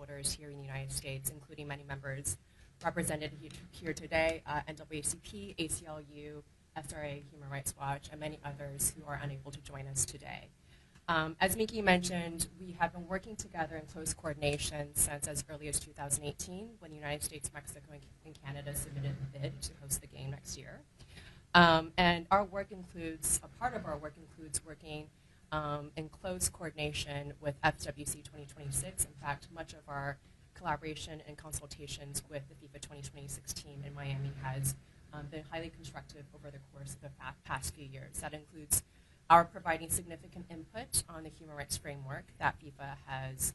stakeholders here in the United States, including many members represented here today, NAACP, ACLU, SRA, Human Rights Watch, and many others who are unable to join us today. As Miki mentioned, we have been working together in close coordination since as early as 2018, when the United States, Mexico, and Canada submitted a bid to host the game next year. And our work includes, a part of our work includes working in close coordination with FWC 2026. In fact, much of our collaboration and consultations with the FIFA 2026 team in Miami has been highly constructive over the course of the past few years. That includes our providing significant input on the human rights framework that FIFA has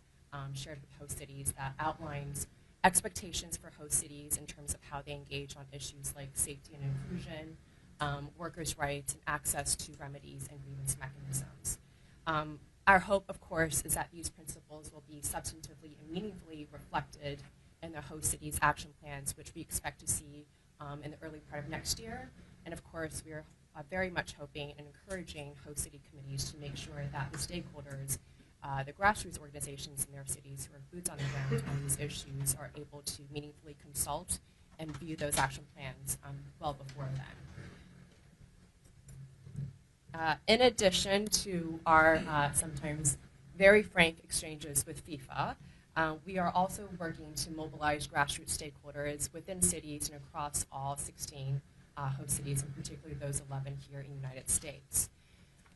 shared with host cities that outlines expectations for host cities in terms of how they engage on issues like safety and inclusion, workers' rights, and access to remedies and grievance mechanisms. Our hope, of course, is that these principles will be substantively and meaningfully reflected in the host cities' action plans, which we expect to see in the early part of next year. And of course, we are very much hoping and encouraging host city committees to make sure that the stakeholders, the grassroots organizations in their cities who are boots on the ground on these issues, are able to meaningfully consult and view those action plans well before then. In addition to our sometimes very frank exchanges with FIFA, we are also working to mobilize grassroots stakeholders within cities and across all 16 host cities, and particularly those 11 here in the United States.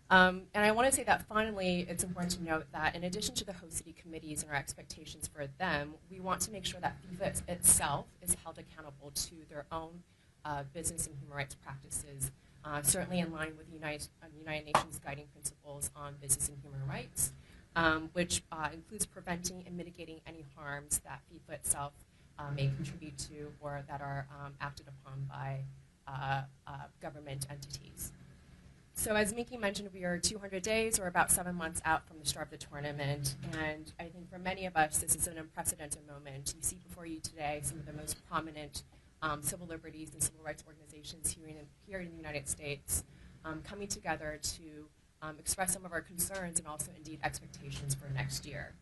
And I want to say that finally, it's important to note that in addition to the host city committees and our expectations for them, we want to make sure that FIFA itself is held accountable to their own business and human rights practices, certainly in line with the United Nations guiding principles on business and human rights, which includes preventing and mitigating any harms that FIFA itself may contribute to or that are acted upon by government entities. So as Miki mentioned, we are 200 days or about 7 months out from the start of the tournament, and I think for many of us this is an unprecedented moment. You see before you today some of the most prominent civil liberties and civil rights organizations here in the United States coming together to express some of our concerns and also indeed expectations for next year.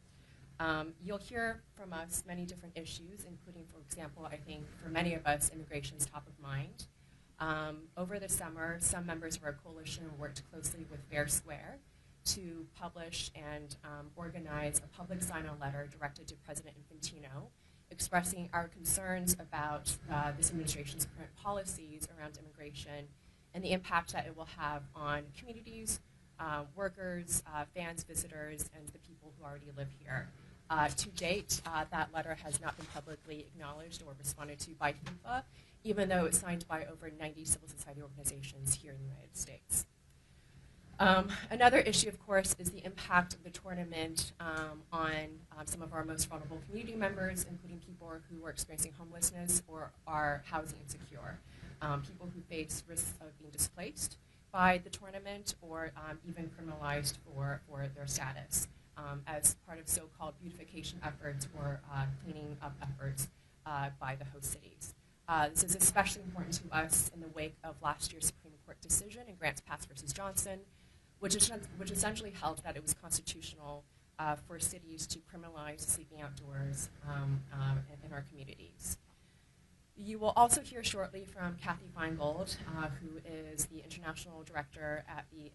You'll hear from us many different issues, including, for example, I think for many of us, immigration is top of mind. Over the summer, some members of our coalition worked closely with Fair Square to publish and organize a public sign-on letter directed to President Infantino, expressing our concerns about this administration's current policies around immigration and the impact that it will have on communities, workers, fans, visitors, and the people who already live here. To date, that letter has not been publicly acknowledged or responded to by FIFA, even though it's signed by over 90 civil society organizations here in the United States. Another issue, of course, is the impact of the tournament on some of our most vulnerable community members, including people who are experiencing homelessness or are housing insecure, people who face risks of being displaced by the tournament or even criminalized for their status as part of so-called beautification efforts or cleaning up efforts by the host cities. This is especially important to us in the wake of last year's Supreme Court decision in Grants Pass versus Johnson, which essentially held that it was constitutional for cities to criminalize sleeping outdoors in our communities. You will also hear shortly from Kathy Feingold, who is the international director at the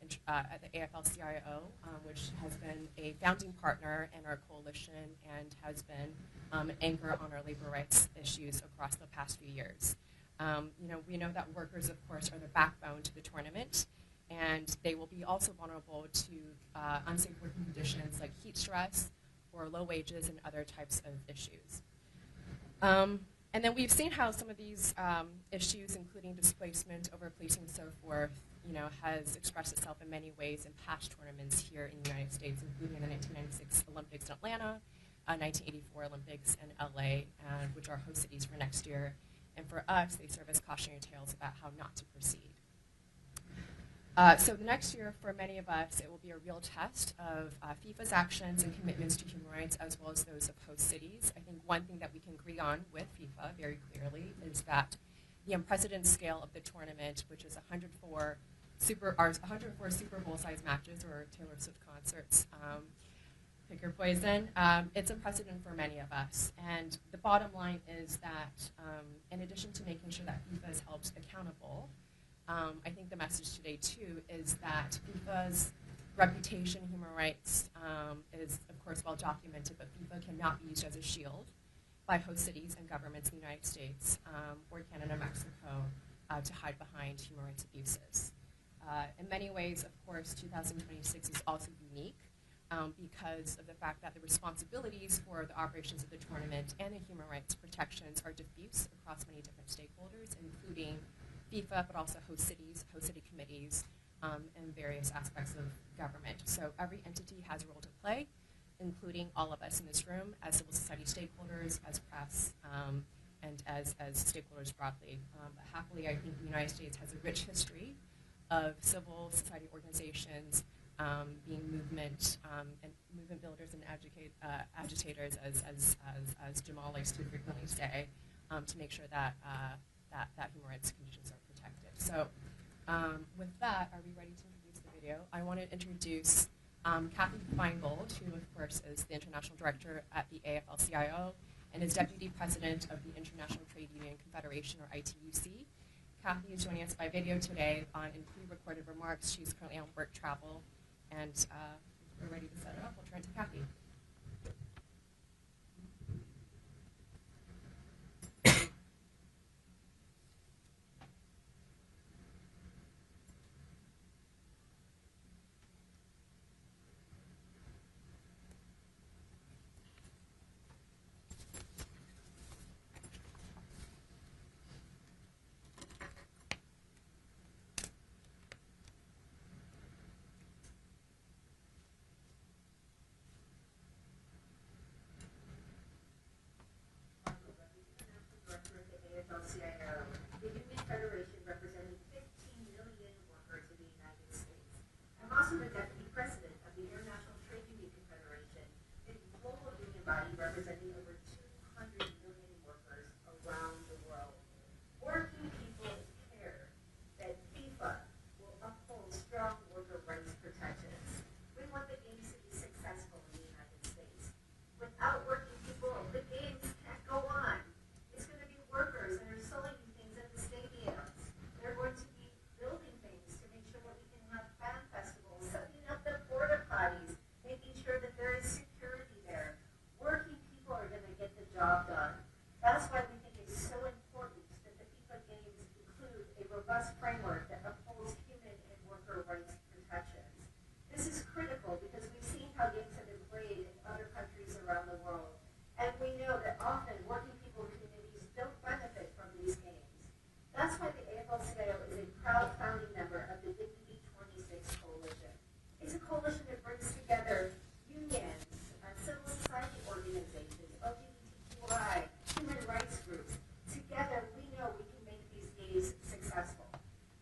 AFL-CIO, which has been a founding partner in our coalition and has been an anchor on our labor rights issues across the past few years. We know that workers, of course, are the backbone to the tournament, and they will be also vulnerable to unsafe working conditions like heat stress or low wages and other types of issues. And then we've seen how some of these issues, including displacement, overpolicing, and so forth, has expressed itself in many ways in past tournaments here in the United States, including the 1996 Olympics in Atlanta, 1984 Olympics in LA, which are host cities for next year. And for us, they serve as cautionary tales about how not to proceed. So the next year, for many of us, it will be a real test of FIFA's actions and commitments to human rights, as well as those of host cities. I think one thing that we can agree on with FIFA very clearly is that the unprecedented scale of the tournament, which is 104 Super Bowl-sized matches or Taylor Swift concerts, pick your poison. It's a precedent for many of us. And the bottom line is that in addition to making sure that FIFA is held accountable, I think the message today too is that FIFA's reputation in human rights is of course well documented, but FIFA cannot be used as a shield by host cities and governments in the United States or Canada and Mexico to hide behind human rights abuses. In many ways, of course, 2026 is also unique because of the fact that the responsibilities for the operations of the tournament and the human rights protections are diffuse across many different stakeholders, including FIFA, but also host cities, host city committees, and various aspects of government. So every entity has a role to play, including all of us in this room as civil society stakeholders, as press, and as stakeholders broadly. But happily, I think the United States has a rich history of civil society organizations being movement and movement builders and agitators, as Jamal likes to frequently say, to make sure that that human rights conditions are protected. So with that, are we ready to introduce the video? I want to introduce Kathy Feingold, who of course is the International Director at the AFL-CIO and is Deputy President of the International Trade Union Confederation, or ITUC. Kathy is joining us by video today in pre-recorded remarks. She's currently on work travel, and we're ready to set it up. We'll turn to Kathy. AFL-CIO, the Union Federation representing 15 million workers in the United States. I'm also the Deputy President of the International Trade Union Confederation, a global union body representing over 200 million workers around the world. Working people care that FIFA will uphold strong worker rights protections. We want the Games to be successful in the United States. Without working people, the Games can't go on. It's going to be workers that are sewing things at the stadiums. They're going to be building things to make sure that we can have fan festivals, setting up the porta potties, making sure that there is security there. Working people are going to get the job done. That's why we think it's so important that the FIFA Games include a robust framework that upholds human and worker rights protections. This is critical because we've seen how games have been played in other countries around the world. And we know that often working people communities don't benefit from these games. That's why the AFL-CIO is a proud founding member of the Dignity 26 Coalition. It's a coalition that brings together unions, civil society organizations, LGBTQI, human rights groups. Together, we know we can make these games successful.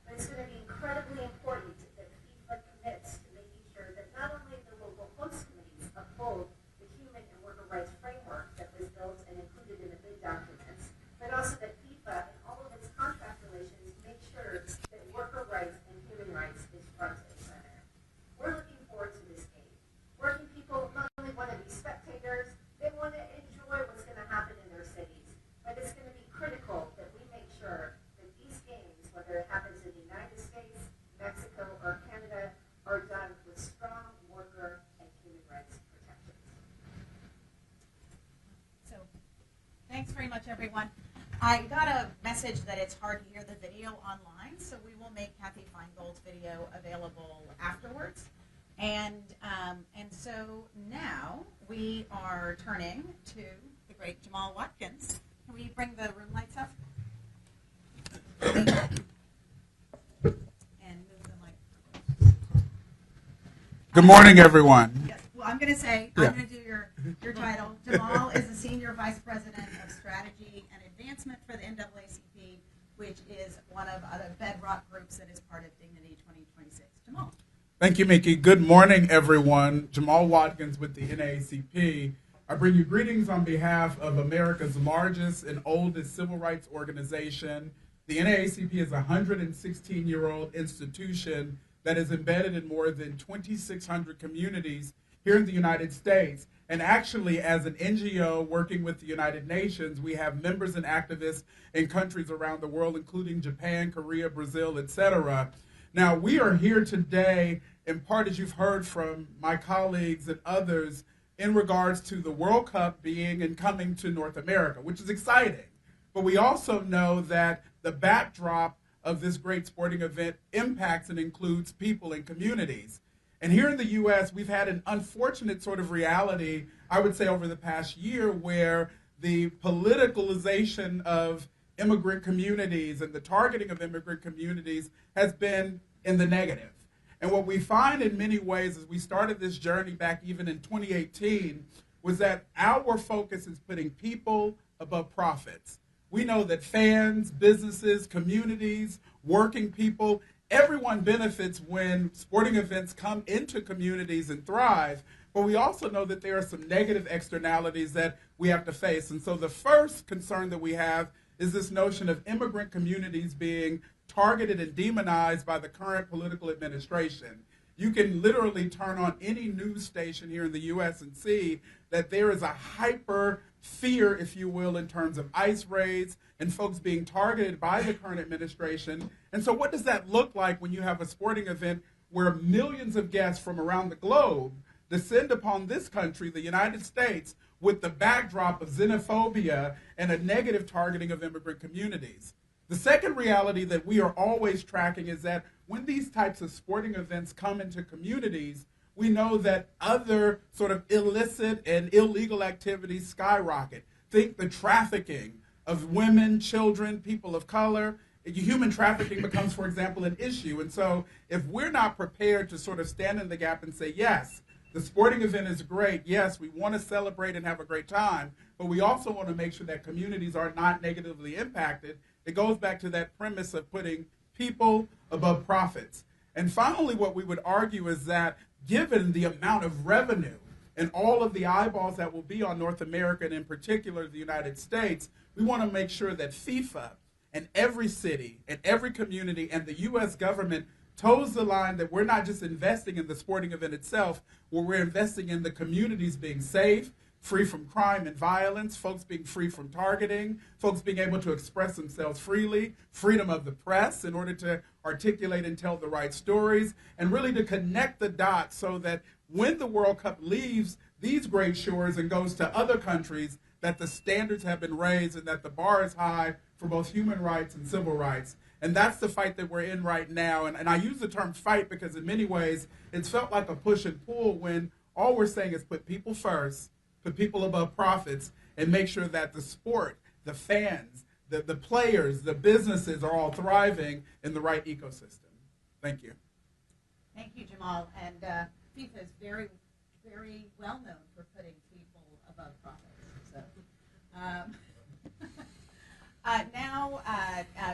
But it's going to be incredibly important that FIFA commits to making sure that not only the local host committees uphold the human and worker rights framework that was built and included in the bid documents, but also that FIFA and all of its contract relations make sure that worker rights and human rights is front and center. We're looking forward to this game. Working people not only want to be spectators, they want to enjoy what's going to happen in their cities. But it's going to be critical that we make sure that these games, whether it happens in the United States, Mexico, or Canada, are done with strong worker and human rights protections. So, thanks very much, everyone. I got a message that it's hard to hear the video online, so we will make Kathy Feingold's video available afterwards. And so now we are turning to the great Jamal Watkins. Can we bring the room lights up? And move the mic. Good morning, everyone. Yes. Well, I'm going to say, Yeah. I'm going to do your title. Jamal is the Senior Vice President of Strategy and Advancement for the NAACP, which is one of the bedrock groups that is part of Dignity 2026. Jamal. Thank you, Mickey. Good morning, everyone. Jamal Watkins with the NAACP. I bring you greetings on behalf of America's largest and oldest civil rights organization. The NAACP is a 116-year-old institution that is embedded in more than 2,600 communities here in the United States. And actually, as an NGO working with the United Nations, we have members and activists in countries around the world, including Japan, Korea, Brazil, etc. Now, we are here today, in part, as you've heard from my colleagues and others, in regards to the World Cup being and coming to North America, which is exciting. But we also know that the backdrop of this great sporting event impacts and includes people and communities. And here in the U.S., we've had an unfortunate sort of reality, I would say, over the past year, where the politicalization of immigrant communities and the targeting of immigrant communities has been in the negative. And what we find in many ways as we started this journey back even in 2018 was that our focus is putting people above profits. We know that fans, businesses, communities, working people, everyone benefits when sporting events come into communities and thrive, but we also know that there are some negative externalities that we have to face. And so the first concern that we have is this notion of immigrant communities being targeted and demonized by the current political administration. You can literally turn on any news station here in the U.S. and see that there is a hyper fear, if you will, in terms of ICE raids and folks being targeted by the current administration. And so what does that look like when you have a sporting event where millions of guests from around the globe descend upon this country, the United States, with the backdrop of xenophobia and a negative targeting of immigrant communities? The second reality that we are always tracking is that when these types of sporting events come into communities, we know that other sort of illicit and illegal activities skyrocket. Think the trafficking of women, children, people of color. Human trafficking becomes, for example, an issue. And so if we're not prepared to sort of stand in the gap and say, yes, the sporting event is great. Yes, we want to celebrate and have a great time, but we also want to make sure that communities are not negatively impacted. It goes back to that premise of putting people above profits. And finally, what we would argue is that given the amount of revenue and all of the eyeballs that will be on North America, and in particular the United States, we want to make sure that FIFA and every city and every community and the U.S. government toes the line that we're not just investing in the sporting event itself, where we're investing in the communities being safe, free from crime and violence, folks being free from targeting, folks being able to express themselves freely, freedom of the press in order to articulate and tell the right stories, and really to connect the dots so that when the World Cup leaves these great shores and goes to other countries, that the standards have been raised and that the bar is high for both human rights and civil rights. And that's the fight that we're in right now. And I use the term fight because in many ways it's felt like a push and pull when all we're saying is put people first, put people above profits, and make sure that the sport, the fans, the players, the businesses are all thriving in the right ecosystem. Thank you. Thank you, Jamal. And FIFA is very, very well known for putting people above profits.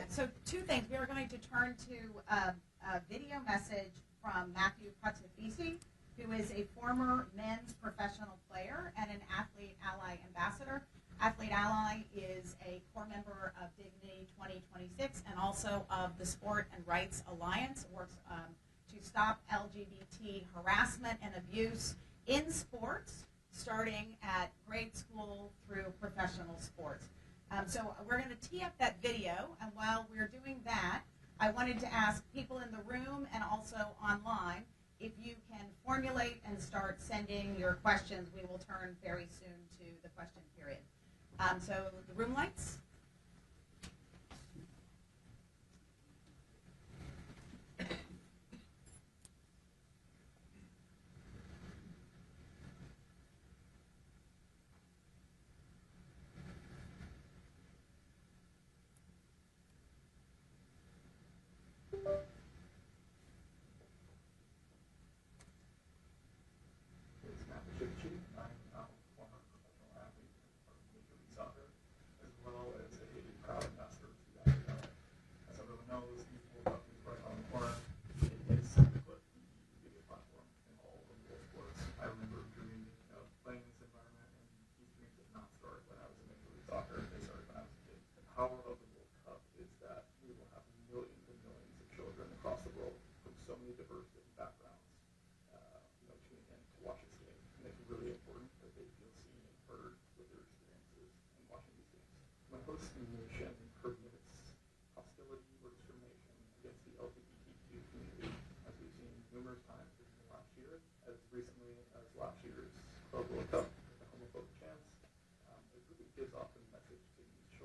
So two things. We are going to turn to a video message from Matthew Patsifisi, who is a former men's professional player and an Athlete Ally ambassador. Athlete Ally is a core member of Dignity 2026 and also of the Sport and Rights Alliance. It works to stop LGBT harassment and abuse in sports, starting at grade school through professional sports. So we're going to tee up that video, and while we're doing that, I wanted to ask people in the room and also online if you can formulate and start sending your questions. We will turn very soon to the question period. So the room lights. I'm a former professional athlete of Major League Soccer, as well as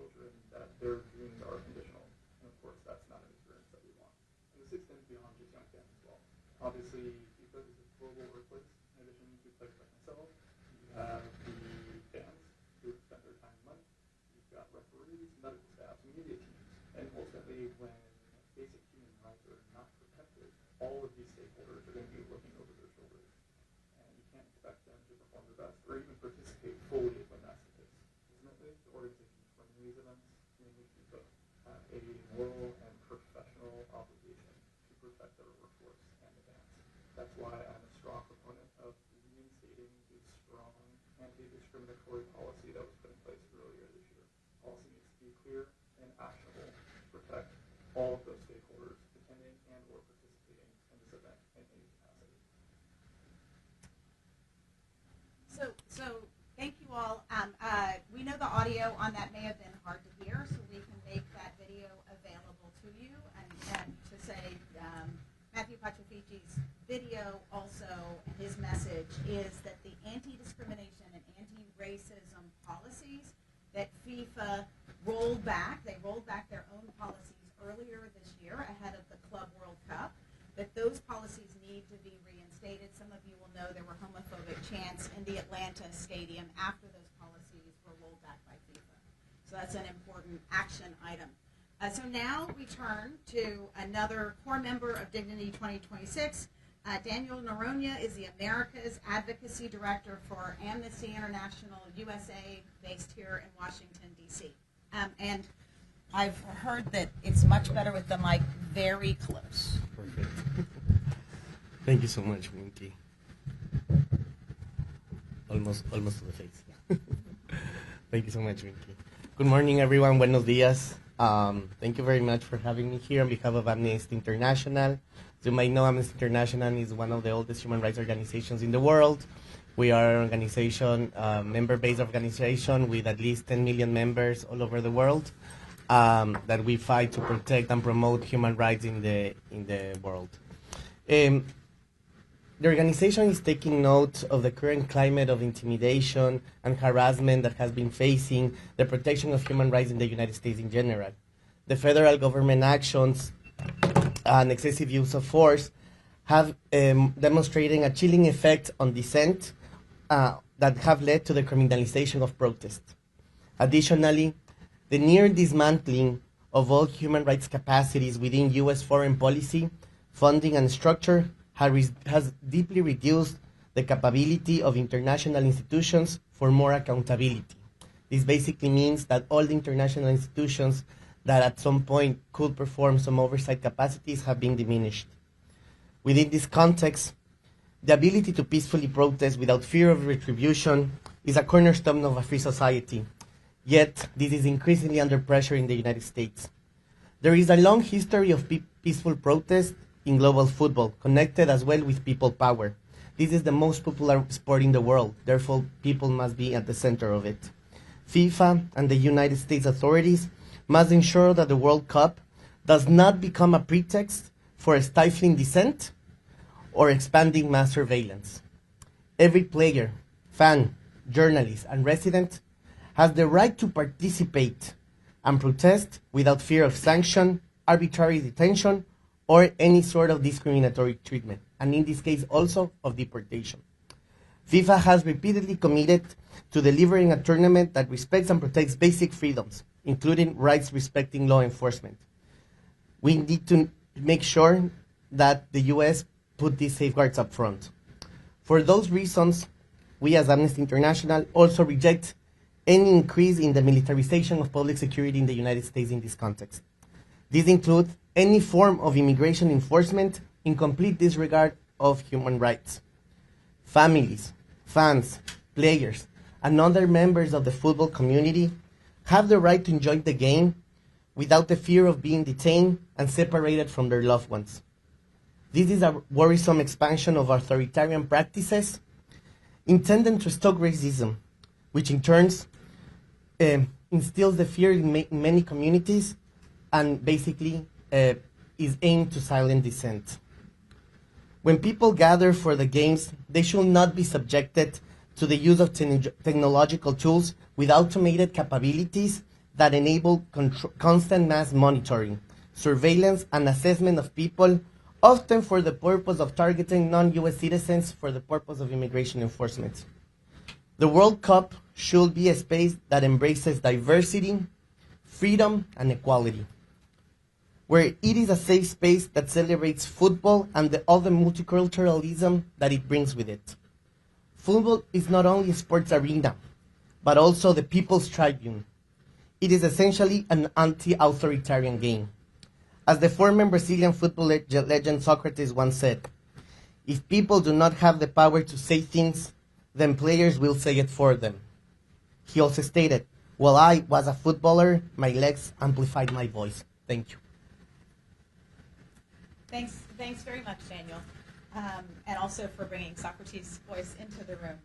children that their dreams are conditional. And of course, that's not an experience that we want. And this extends beyond just young fans as well. Obviously, FIFA is a global workplace. In addition to players like myself, you have the fans who spend their time and money. You've got referees, medical staff, media teams. And ultimately, when basic human rights are not protected, all of these stakeholders are going to be looking over their shoulders. And you can't expect them to perform their best or even participate fully when that's the case. Ultimately, the organizations running these events, mainly FIFA, have a moral and professional obligation to protect their workforce and the fans. That's why I'm a strong proponent of reinstating the strong anti-discriminatory policy that was put in place earlier this year. Policy needs to be clear and actionable to protect all of those stakeholders attending and or participating in this event in any capacity. So thank you all. We know the audio on that may have been hard to hear, so we can make that video available to you. And to say, Matthew Pacifici's video also, his message is that the anti-discrimination and anti-racism policies that FIFA rolled back, they rolled back their own policies earlier this year ahead of the Club World Cup, that those policies need to be reinstated. Some of you will know there were homophobic chants in the Atlanta stadium after those policies were rolled back by FIFA. So that's an important action item. So now we turn to another core member of Dignity 2026. Daniel Noronha is the America's Advocacy Director for Amnesty International USA, based here in Washington, D.C. And I've heard that it's much better with the mic very close. Perfect. Thank you so much, Winky. Almost to the face. Thank you so much, Winky. Good morning, everyone. Buenos dias. Thank you very much for having me here on behalf of Amnesty International. As you might know, Amnesty International is one of the oldest human rights organizations in the world. We are an organization, member-based organization with at least 10 million members all over the world, that we fight to protect and promote human rights in the world. The organization is taking note of the current climate of intimidation and harassment that has been facing the protection of human rights in the United States in general. The federal government actions and excessive use of force have demonstrated a chilling effect on dissent that have led to the criminalization of protest. Additionally, the near dismantling of all human rights capacities within U.S. foreign policy, funding, and structure has deeply reduced the capability of international institutions for more accountability. This basically means that all the international institutions that at some point could perform some oversight capacities have been diminished. Within this context, the ability to peacefully protest without fear of retribution is a cornerstone of a free society. Yet, this is increasingly under pressure in the United States. There is a long history of peaceful protest in global football, connected as well with people power. This is the most popular sport in the world, therefore people must be at the center of it. FIFA and the United States authorities must ensure that the World Cup does not become a pretext for stifling dissent or expanding mass surveillance. Every player, fan, journalist, and resident has the right to participate and protest without fear of sanction, arbitrary detention, or any sort of discriminatory treatment, and in this case also of deportation. FIFA has repeatedly committed to delivering a tournament that respects and protects basic freedoms, including rights respecting law enforcement. We need to make sure that the US put these safeguards up front. For those reasons, we as Amnesty International also reject any increase in the militarization of public security in the United States in this context. These include any form of immigration enforcement in complete disregard of human rights. Families, fans, players, and other members of the football community have the right to enjoy the game without the fear of being detained and separated from their loved ones. This is a worrisome expansion of authoritarian practices intended to stoke racism, which in turn instills the fear in many communities and basically is aimed to silence dissent. When people gather for the games, they should not be subjected to the use of technological tools with automated capabilities that enable constant mass monitoring, surveillance, and assessment of people, often for the purpose of targeting non-US citizens for the purpose of immigration enforcement. The World Cup should be a space that embraces diversity, freedom, and equality, where it is a safe space that celebrates football and all the multiculturalism that it brings with it. Football is not only a sports arena, but also the people's tribune. It is essentially an anti-authoritarian game. As the former Brazilian football legend Socrates once said, if people do not have the power to say things, then players will say it for them. He also stated, while I was a footballer, my legs amplified my voice. Thank you. Thanks very much, Daniel, and also for bringing Socrates' voice into the room.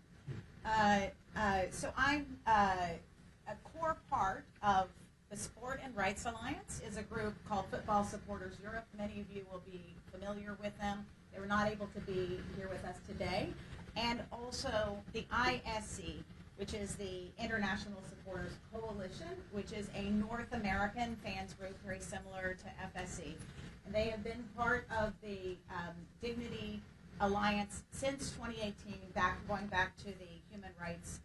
So I'm a core part of the Sport and Rights Alliance is a group called Football Supporters Europe. Many of you will be familiar with them. They were not able to be here with us today. And also the ISC, which is the International Supporters Coalition, which is a North American fans group very similar to FSC. And they have been part of the Dignity Alliance since 2018, going back to the human rights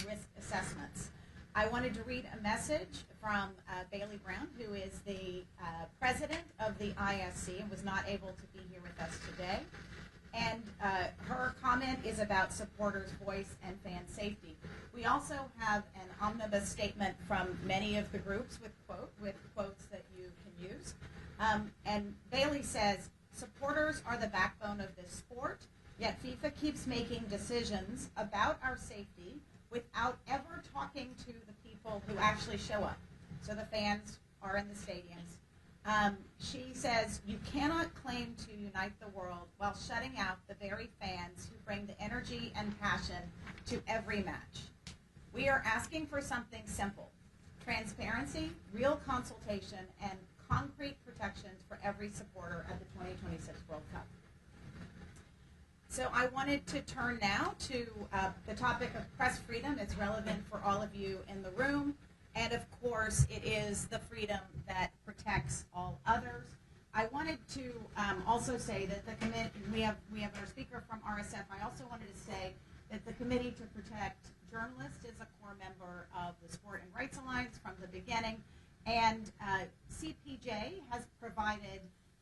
risk assessments. I wanted to read a message from Bailey Brown, who is the president of the ISC and was not able to be here with us today. And her comment is about supporters' voice and fan safety. We also have an omnibus statement from many of the groups with quotes that you can use. And Bailey says, supporters are the backbone of this sport, yet FIFA keeps making decisions about our safety without ever talking to the people who actually show up. So the fans are in the stadiums. She says, you cannot claim to unite the world while shutting out the very fans who bring the energy and passion to every match. We are asking for something simple: transparency, real consultation, and concrete protections for every supporter at the 2026 World Cup. So I wanted to turn now to the topic of press freedom. It's relevant for all of you in the room. And of course, it is the freedom that protects all others. I wanted to also say that the committee, we have our speaker from RSF. I also wanted to say that the Committee to Protect Journalists is a core member of the Sport and Rights Alliance from the beginning. And CPJ has provided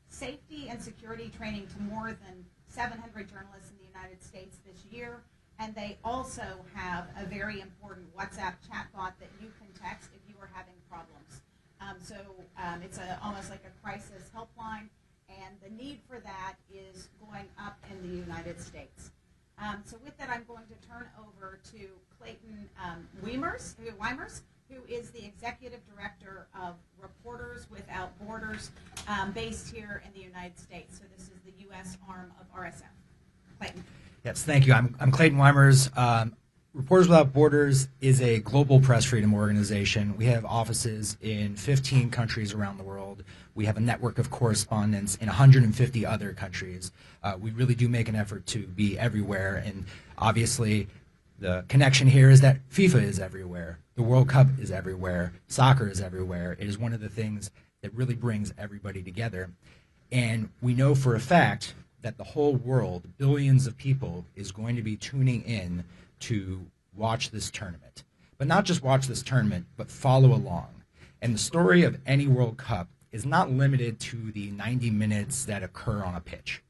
safety and security training to more than 700 journalists in the United States this year. And they also have a very important WhatsApp chatbot that you can text if you are having problems. It's almost like a crisis helpline, and the need for that is going up in the United States. So with that, I'm going to turn over to Clayton Weimers, who is the Executive Director of Reporters Without Borders, based here in the United States. So this is the U.S. arm of RSF. Clayton. Yes, thank you. I'm Clayton Weimers. Reporters Without Borders is a global press freedom organization. We have offices in 15 countries around the world. We have a network of correspondents in 150 other countries. We really do make an effort to be everywhere, and obviously the connection here is that FIFA is everywhere. The World Cup is everywhere. Soccer is everywhere. It is one of the things that really brings everybody together. And we know for a fact that the whole world, billions of people, is going to be tuning in to watch this tournament. But not just watch this tournament, but follow along. And the story of any World Cup is not limited to the 90 minutes that occur on a pitch.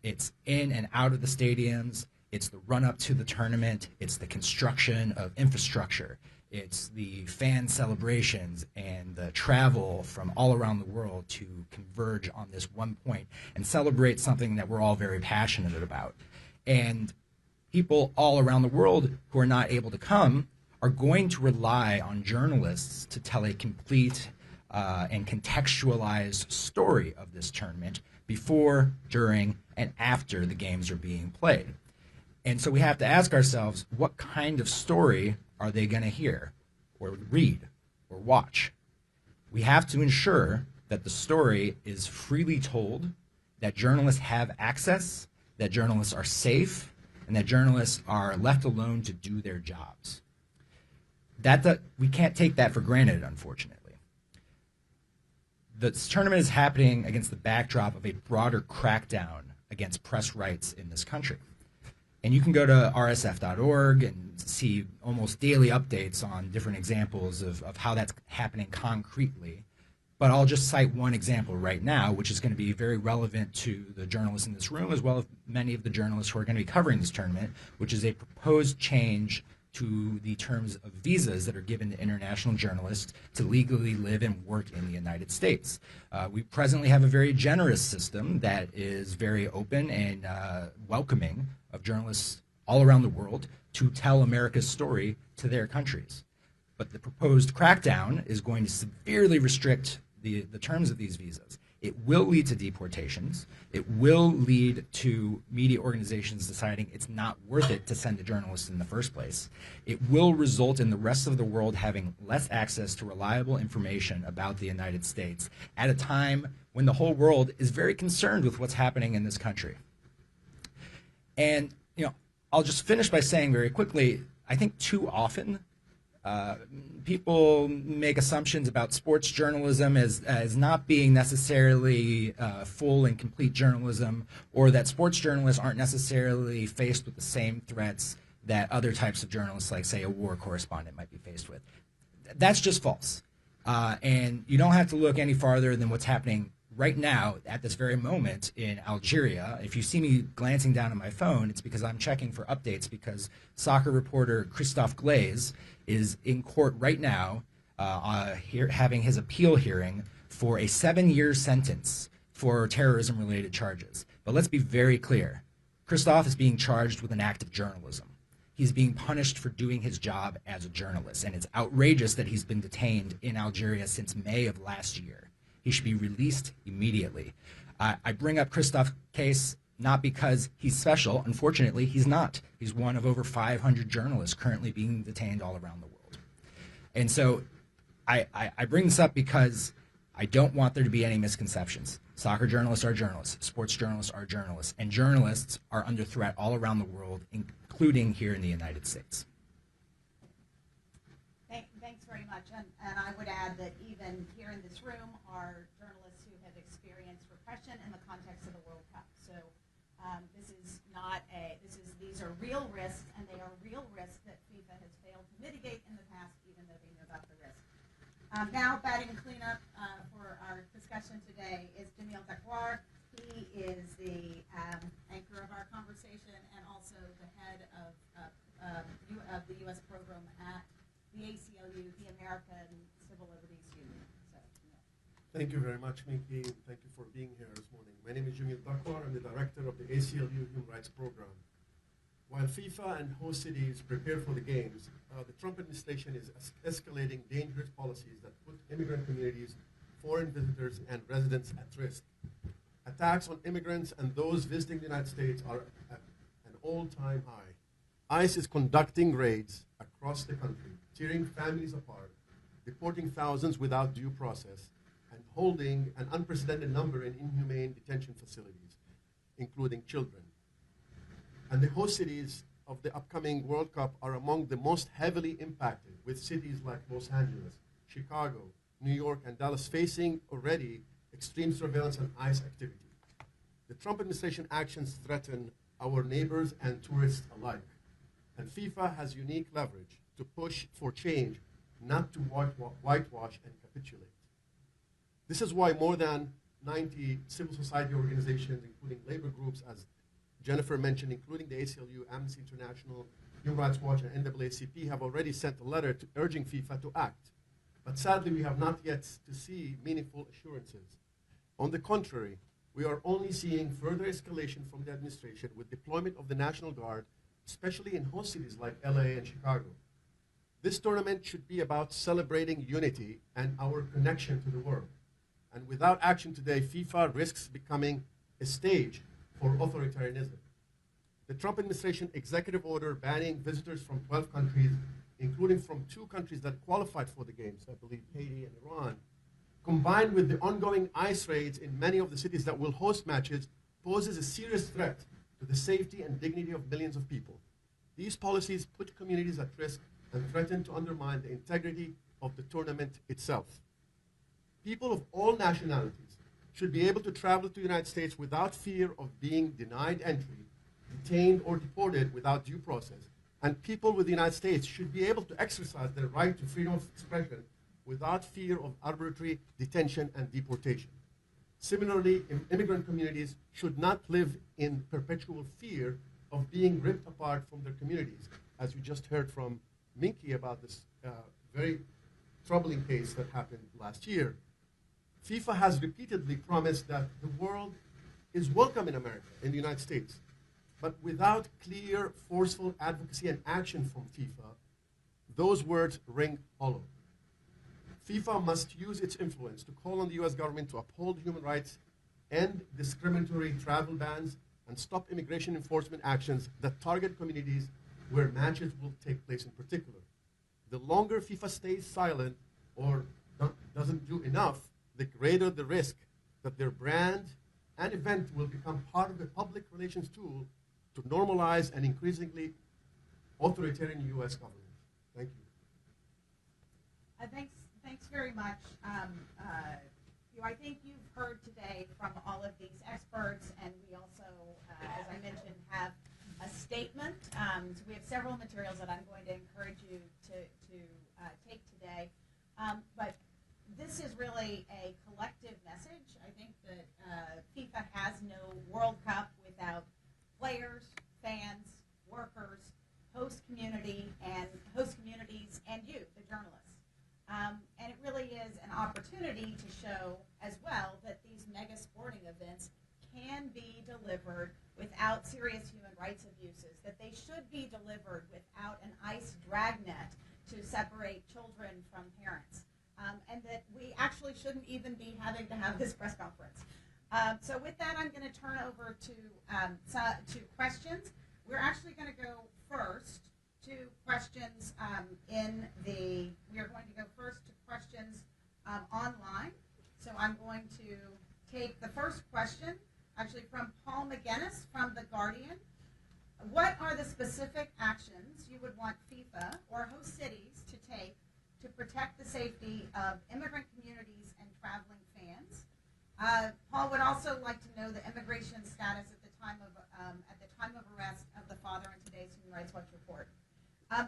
It's in and out of the stadiums. It's the run-up to the tournament. It's the construction of infrastructure. It's the fan celebrations and the travel from all around the world to converge on this one point and celebrate something that we're all very passionate about. And people all around the world who are not able to come are going to rely on journalists to tell a complete and contextualized story of this tournament before, during, and after the games are being played. And so we have to ask ourselves, what kind of story are they going to hear or read or watch? We have to ensure that the story is freely told, that journalists have access, that journalists are safe, and that journalists are left alone to do their jobs. we can't take that for granted, unfortunately. This tournament is happening against the backdrop of a broader crackdown against press rights in this country. And you can go to rsf.org and see almost daily updates on different examples of how that's happening concretely. But I'll just cite one example right now, which is going to be very relevant to the journalists in this room, as well as many of the journalists who are going to be covering this tournament, which is a proposed change to the terms of visas that are given to international journalists to legally live and work in the United States. We presently have a very generous system that is very open and welcoming of journalists all around the world to tell America's story to their countries. But the proposed crackdown is going to severely restrict the terms of these visas. It will lead to deportations. It will lead to media organizations deciding it's not worth it to send a journalist in the first place. It will result in the rest of the world having less access to reliable information about the United States at a time when the whole world is very concerned with what's happening in this country. And, I'll just finish by saying very quickly, I think too often people make assumptions about sports journalism as not being necessarily full and complete journalism, or that sports journalists aren't necessarily faced with the same threats that other types of journalists, like, say, a war correspondent might be faced with. That's just false. And you don't have to look any farther than what's happening right now at this very moment in Algeria. If you see me glancing down at my phone, it's because I'm checking for updates, because soccer reporter Christophe Glaze is in court right now having his appeal hearing for a 7-year sentence for terrorism-related charges. But let's be very clear. Christophe is being charged with an act of journalism. He's being punished for doing his job as a journalist, and it's outrageous that he's been detained in Algeria since May of last year. He should be released immediately. I bring up Christophe's case not because he's special. Unfortunately, he's not. He's one of over 500 journalists currently being detained all around the world. And so I bring this up because I don't want there to be any misconceptions. Soccer journalists are journalists. Sports journalists are journalists. And journalists are under threat all around the world, including here in the United States. Thanks very much. And I would add that even here in this room are journalists who have experienced repression in the context of the World Cup. So these are real risks, and they are real risks that FIFA has failed to mitigate in the past, even though they know about the risk. Now, batting cleanup for our discussion today is Jamil Dakwar. He is the anchor of our conversation and also the head of the U.S. program at the ACLU, the American Civil Liberties Union. So, Thank you very much, Minky. Thank you for being here this morning. My name is Jamil Dakwar. I'm the director of the ACLU Human Rights Program. While FIFA and host cities prepare for the games, the Trump administration is escalating dangerous policies that put immigrant communities, foreign visitors, and residents at risk. Attacks on immigrants and those visiting the United States are at an all-time high. ICE is conducting raids across the country, tearing families apart, deporting thousands without due process, and holding an unprecedented number in inhumane detention facilities, including children. And the host cities of the upcoming World Cup are among the most heavily impacted, with cities like Los Angeles, Chicago, New York, and Dallas facing already extreme surveillance and ICE activity. The Trump administration actions threaten our neighbors and tourists alike. And FIFA has unique leverage to push for change, not to whitewash and capitulate. This is why more than 90 civil society organizations, including labor groups, as Jennifer mentioned, including the ACLU, Amnesty International, Human Rights Watch, and NAACP, have already sent a letter urging FIFA to act. But sadly, we have not yet to see meaningful assurances. On the contrary, we are only seeing further escalation from the administration with deployment of the National Guard, especially in host cities like LA and Chicago. This tournament should be about celebrating unity and our connection to the world. And without action today, FIFA risks becoming a stage for authoritarianism. The Trump administration executive order banning visitors from 12 countries, including from 2 countries that qualified for the games, I believe Haiti and Iran, combined with the ongoing ICE raids in many of the cities that will host matches, poses a serious threat to the safety and dignity of millions of people. These policies put communities at risk and threaten to undermine the integrity of the tournament itself. People of all nationalities should be able to travel to the United States without fear of being denied entry, detained, or deported without due process. And people with the United States should be able to exercise their right to freedom of expression without fear of arbitrary detention and deportation. Similarly, immigrant communities should not live in perpetual fear of being ripped apart from their communities, as you just heard from Minky about this very troubling case that happened last year. FIFA has repeatedly promised that the world is welcome in America, in the United States. But without clear, forceful advocacy and action from FIFA, those words ring hollow. FIFA must use its influence to call on the US government to uphold human rights, end discriminatory travel bans, and stop immigration enforcement actions that target communities where matches will take place in particular. The longer FIFA stays silent or doesn't do enough, the greater the risk that their brand and event will become part of a public relations tool to normalize an increasingly authoritarian US government. Thank you. Thanks very much. I think you've heard today from all of these experts, and we also, as I mentioned, have a statement. So we have several materials that I'm going to encourage you to take today. But this is really a collective message. I think that FIFA has no World Cup without players, fans, workers, host communities, and you, the journalists. And it really is an opportunity to show as well that these mega sporting events can be delivered without serious human rights abuses, that they should be delivered without an ICE dragnet to separate children from parents, and that we actually shouldn't even be having to have this press conference. So with that, I'm going to turn over to questions. We're actually going to go first to questions we are going to go first to questions online. So I'm going to take the first question, actually from Paul McGinnis from The Guardian. What are the specific actions you would want FIFA or host cities to take to protect the safety of immigrant communities and traveling fans? Paul would also like to know the immigration status at the time of arrest of the father in today's Human Rights Watch report.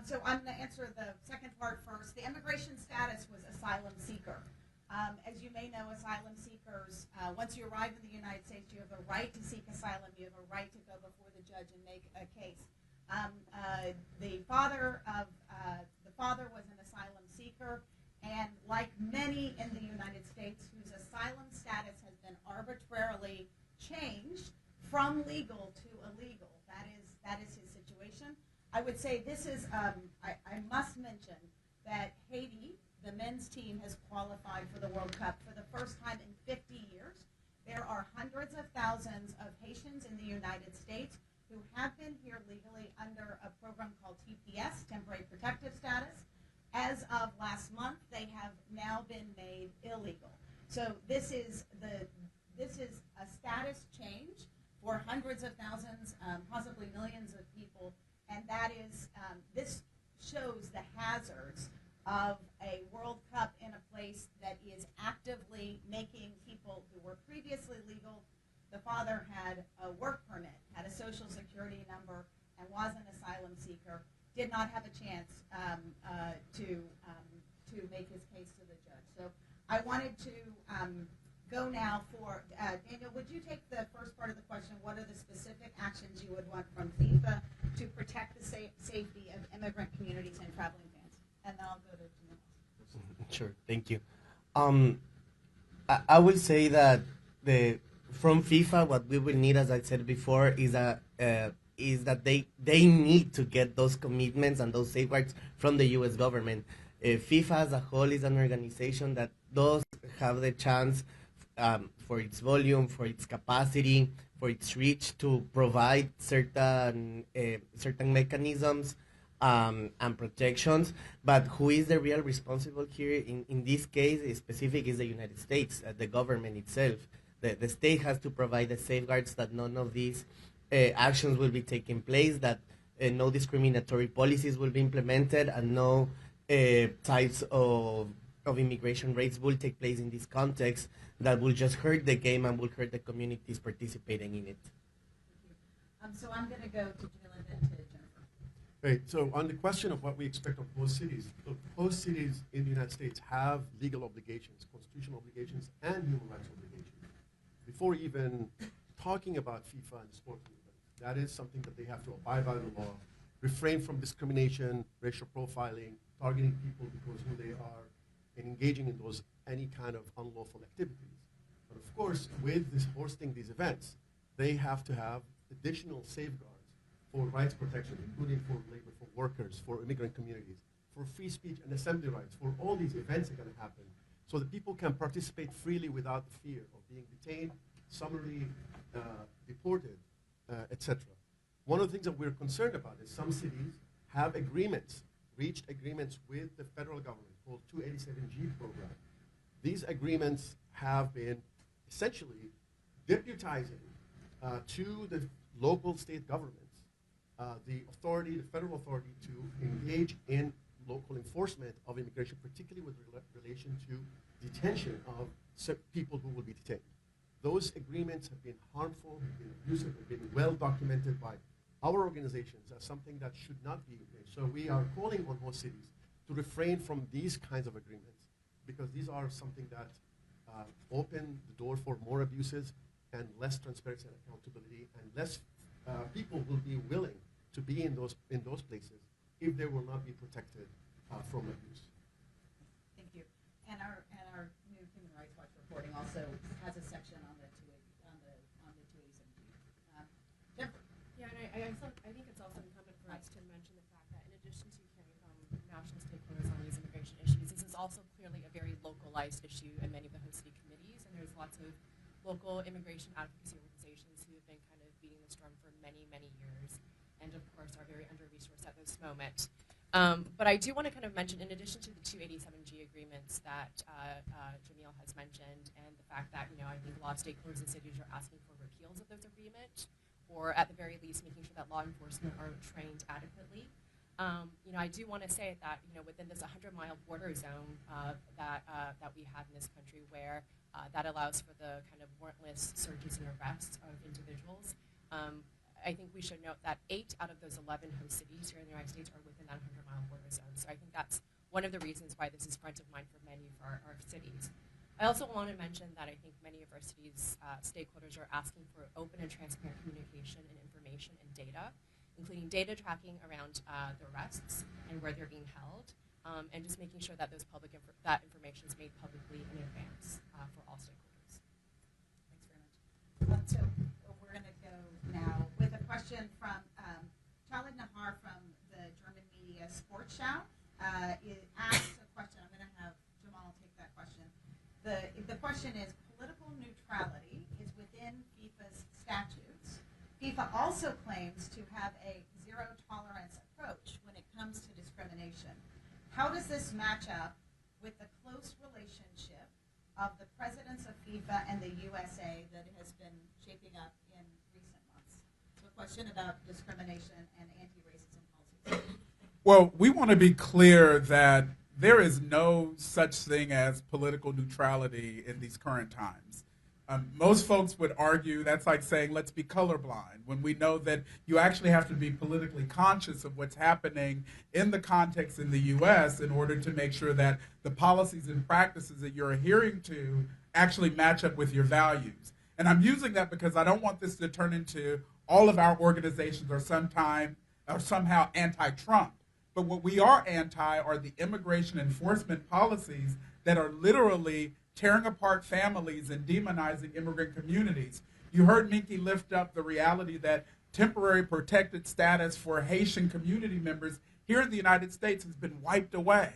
So I'm going to answer the second part first. The immigration status was asylum seeker. As you may know, asylum seekers, once you arrive in the United States, you have a right to seek asylum. You have a right to go before the judge and make a case. The father was an asylum seeker, and like many in the United States whose asylum status has been arbitrarily changed from legal to illegal, that is his situation. I would say this is, I must mention that Haiti, the men's team, has qualified for the World Cup for the first time in 50 years. There are hundreds of thousands of Haitians in the United States who have been here legally under a program called TPS, Temporary Protective Status. As of last month, they have now been made illegal. So this is a status change for hundreds of thousands, possibly millions of people. And that is, this shows the hazards of a World Cup in a place that is actively making people who were previously legal. The father had a work permit, had a social security number, and was an asylum seeker, did not have a chance to make his case to the judge. So I wanted to go now for, Daniel, would you take the first part of the question? What are the specific actions you would want from FIFA to protect the safety of immigrant communities and traveling fans? And then I'll go to Jamil. Sure, thank you. I will say that from FIFA, what we will need, as I said before, is that they need to get those commitments and those safeguards from the U.S. government. FIFA as a whole is an organization that does have the chance, for its volume, for its capacity, for its reach, to provide certain mechanisms and protections. But who is the real responsible here in this case specific is the United States, the government itself. The state has to provide the safeguards that none of these actions will be taking place, that no discriminatory policies will be implemented, and no types of immigration raids will take place in this context that will just hurt the game and will hurt the communities participating in it. So I'm going to go to Jamil and then to Jennifer. Right. So on the question of what we expect of host cities, look, host cities in the United States have legal obligations, constitutional obligations, and human rights obligations. Before even talking about FIFA and the sport movement, that is something that they have to abide by the law, refrain from discrimination, racial profiling, targeting people because who they are, and engaging in those any kind of unlawful activities. But of course, with this hosting these events, they have to have additional safeguards for rights protection, including for labor, for workers, for immigrant communities, for free speech and assembly rights, for all these events that are going to happen, so that people can participate freely without the fear of being detained, summarily deported, etc. One of the things that we're concerned about is some cities have reached agreements with the federal government called 287G program. These agreements have been essentially deputizing to the local state governments the federal authority to engage in local enforcement of immigration, particularly with relation to detention of people who will be detained. Those agreements have been harmful, have been abusive, have been well documented by our organizations as something that should not be engaged. So we are calling on host cities to refrain from these kinds of agreements, because these are something that open the door for more abuses and less transparency and accountability, and less people will be willing to be in those places if they will not be protected from abuse. Thank you. And our new Human Rights Watch reporting also has a section on the 287G. Jennifer. Yeah, and I think it's also incumbent for us to mention the fact that in addition to hearing from national stakeholders on these immigration issues, this is also clearly a very localized issue in many of the host city committees, and there's lots of local immigration advocacy organizations who have been kind of beating this drum for many, many years, and of course are very under-resourced at this moment. But I do want to kind of mention, in addition to the 287G agreements that Jamil has mentioned, and the fact that, I think a lot of stakeholders and cities are asking for repeals of those agreements, or at the very least making sure that law enforcement are trained adequately. I do want to say that, within this 100-mile border zone that we have in this country, where that allows for the kind of warrantless searches and arrests of individuals, I think we should note that 8 out of those 11 host cities here in the United States are within that 100-mile border zone. So I think that's one of the reasons why this is front of mind for many of our cities. I also want to mention that I think many of our cities' stakeholders are asking for open and transparent communication and information and data, including data tracking around the arrests and where they're being held, and just making sure that that information is made publicly in advance for all stakeholders. Thanks very much. So we're going to go now with a question from Khalid Nahar from the German media Sportschau. It asks a question. I'm going to have Jamal take that question. The question is, political neutrality is within FIFA's statutes. FIFA also claims to have a zero-tolerance approach when it comes to discrimination. How does this match up with the close relationship of the presidents of FIFA and the USA that has been shaping up in recent months? So a question about discrimination and anti-racism policies. Well, we want to be clear that there is no such thing as political neutrality in these current times. Most folks would argue that's like saying let's be colorblind, when we know that you actually have to be politically conscious of what's happening in the context in the U.S. in order to make sure that the policies and practices that you're adhering to actually match up with your values. And I'm using that because I don't want this to turn into all of our organizations are somehow anti-Trump. But what we are anti are the immigration enforcement policies that are literally tearing apart families and demonizing immigrant communities. You heard Minky lift up the reality that temporary protected status for Haitian community members here in the United States has been wiped away.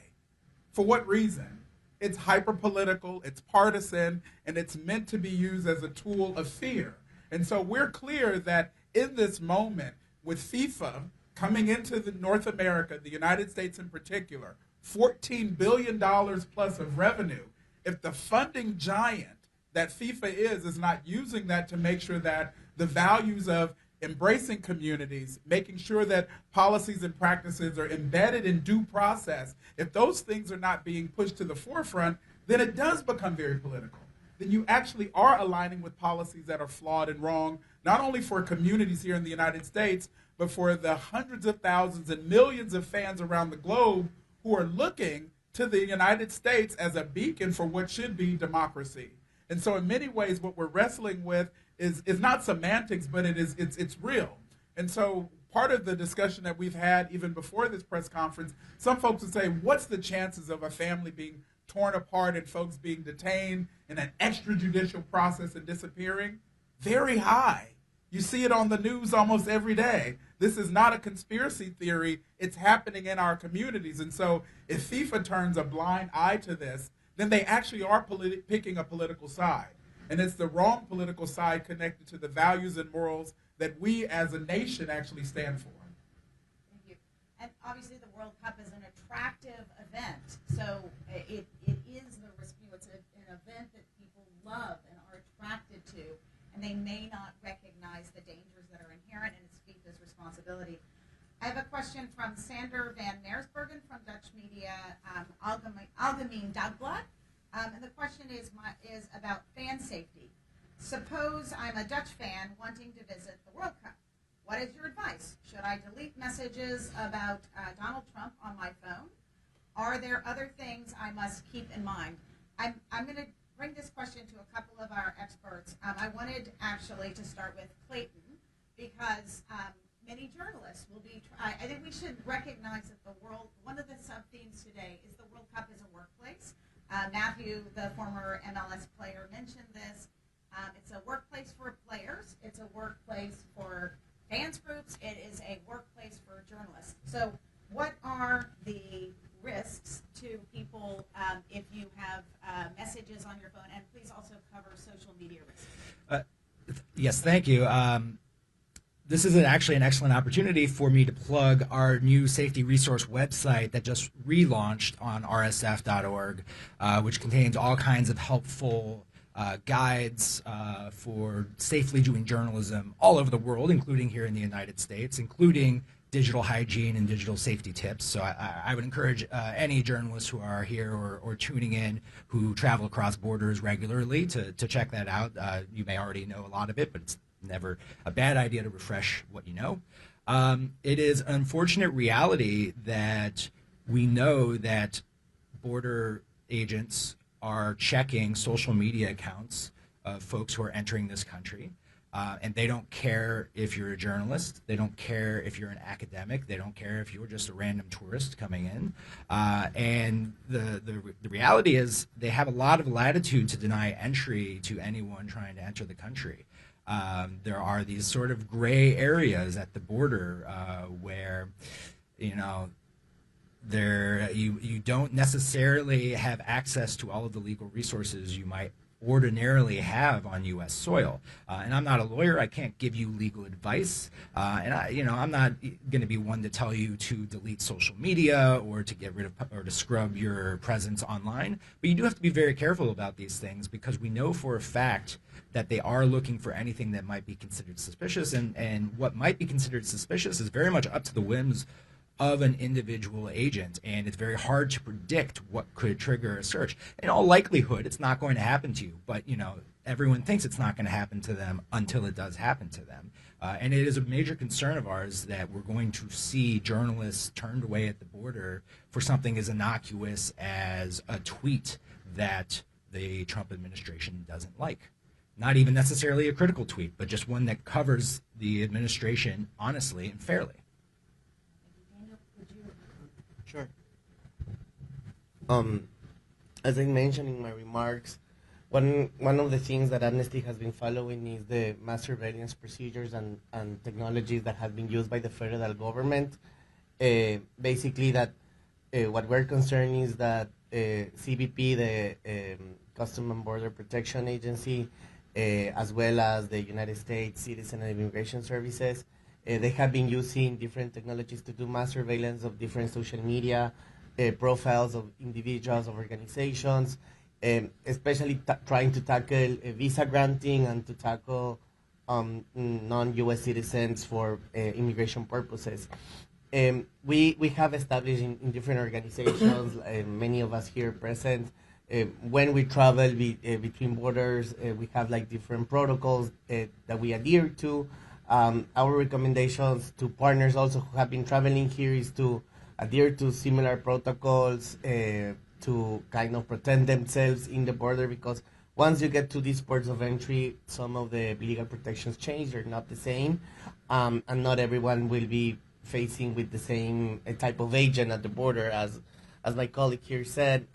For what reason? It's hyper-political, it's partisan, and it's meant to be used as a tool of fear. And so we're clear that in this moment, with FIFA coming into North America, the United States in particular, $14 billion plus of revenue, if the funding giant that FIFA is not using that to make sure that the values of embracing communities, making sure that policies and practices are embedded in due process, if those things are not being pushed to the forefront, then it does become very political. Then you actually are aligning with policies that are flawed and wrong, not only for communities here in the United States, but for the hundreds of thousands and millions of fans around the globe who are looking to the United States as a beacon for what should be democracy. And so in many ways, what we're wrestling with is not semantics, but it's real. And so part of the discussion that we've had even before this press conference, some folks would say, what's the chances of a family being torn apart and folks being detained in an extrajudicial process and disappearing? Very high. You see it on the news almost every day. This is not a conspiracy theory. It's happening in our communities. And so if FIFA turns a blind eye to this, then they actually are picking a political side. And it's the wrong political side connected to the values and morals that we as a nation actually stand for. Thank you. And obviously the World Cup is an attractive event. So it is it's an event that people love and are attracted to. And they may not recognize the dangers that are inherent, and it's FIFA's responsibility. I have a question from Sander van Meersbergen from Dutch media Algemeen Dagblad. And the question is about fan safety. Suppose I'm a Dutch fan wanting to visit the World Cup. What is your advice? Should I delete messages about Donald Trump on my phone? Are there other things I must keep in mind? I'm going to bring this question to a couple of our experts. I wanted actually to start with Clayton because many journalists will be, I think we should recognize that one of the sub-themes today is the World Cup is a workplace. Matthew, the former MLS player, mentioned this. It's a workplace for players. It's a workplace for fans groups. It is a workplace for journalists. So what are the risks to people if you have messages on your phone? And please also cover social media risks. Yes, thank you. This is actually an excellent opportunity for me to plug our new safety resource website that just relaunched on rsf.org, which contains all kinds of helpful guides for safely doing journalism all over the world, including here in the United States, including digital hygiene and digital safety tips. So I would encourage any journalists who are here or tuning in who travel across borders regularly to check that out. You may already know a lot of it, but it's never a bad idea to refresh what you know. It is an unfortunate reality that we know that border agents are checking social media accounts of folks who are entering this country. And they don't care if you're a journalist. They don't care if you're an academic. They don't care if you're just a random tourist coming in. And the reality is they have a lot of latitude to deny entry to anyone trying to enter the country. There are these sort of gray areas at the border where, you don't necessarily have access to all of the legal resources you might ordinarily have on U.S. soil. And I'm not a lawyer. I can't give you legal advice. And I'm not going to be one to tell you to delete social media or to get rid of or to scrub your presence online. But you do have to be very careful about these things because we know for a fact that they are looking for anything that might be considered suspicious. And what might be considered suspicious is very much up to the whims of an individual agent, and it's very hard to predict what could trigger a search. In all likelihood, it's not going to happen to you, but everyone thinks it's not going to happen to them until it does happen to them. And it is a major concern of ours that we're going to see journalists turned away at the border for something as innocuous as a tweet that the Trump administration doesn't like. Not even necessarily a critical tweet, but just one that covers the administration honestly and fairly. Sure. As I mentioned in my remarks, one of the things that Amnesty has been following is the mass surveillance procedures and technologies that have been used by the federal government. Basically, that what we're concerned is that CBP, the Custom and Border Protection Agency, as well as the United States Citizen and Immigration Services, they have been using different technologies to do mass surveillance of different social media profiles of individuals, of organizations, especially trying to tackle visa granting and to tackle non-U.S. citizens for immigration purposes. We have established in different organizations, many of us here present, when we travel between borders, we have like different protocols that we adhere to. Our recommendations to partners also who have been traveling here is to adhere to similar protocols to kind of protect themselves in the border, because once you get to these ports of entry, some of the legal protections change. They're not the same, and not everyone will be facing with the same type of agent at the border. As my colleague here said,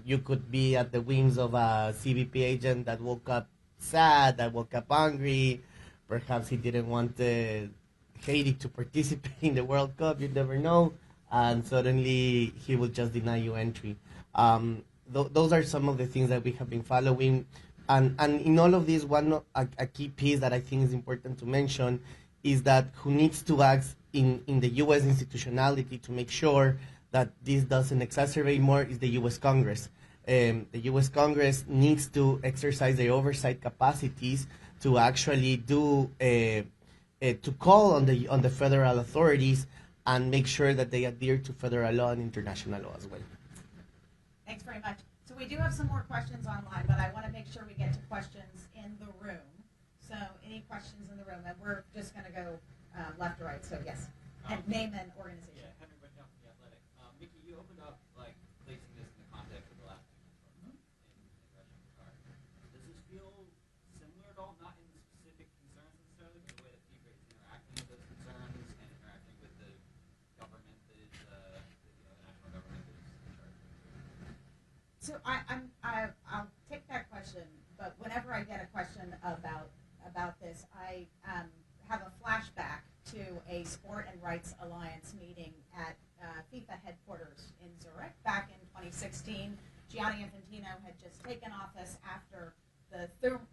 you could be at the whims of a CBP agent that woke up sad, that woke up angry. Perhaps he didn't want Haiti to participate in the World Cup. You never know. And suddenly he will just deny you entry. Those are some of the things that we have been following. And in all of this, a key piece that I think is important to mention is that who needs to act in the U.S. institutionality to make sure that this doesn't exacerbate more is the U.S. Congress. The U.S. Congress needs to exercise their oversight capacities to actually do to call on the federal authorities and make sure that they adhere to federal law and international law as well. Thanks very much. So we do have some more questions online, but I want to make sure we get to questions in the room. So any questions in the room? And we're just going to go left to right. So yes, and name and organization. Yeah, Henry Whitnell from The Athletic. Mickey, you opened up like placing this in the context of the last in Russia and Qatar. Does this feel similar at all? Not in the specific concerns necessarily, but the way that FIFA is interacting with those concerns and interacting with the government that is, the national government that is in charge. So I'll take that question, but whenever I get a question about this, I have a flashback to a Sport and Rights Alliance meeting at FIFA headquarters in Zurich back in 2016. Gianni Infantino had just taken office after the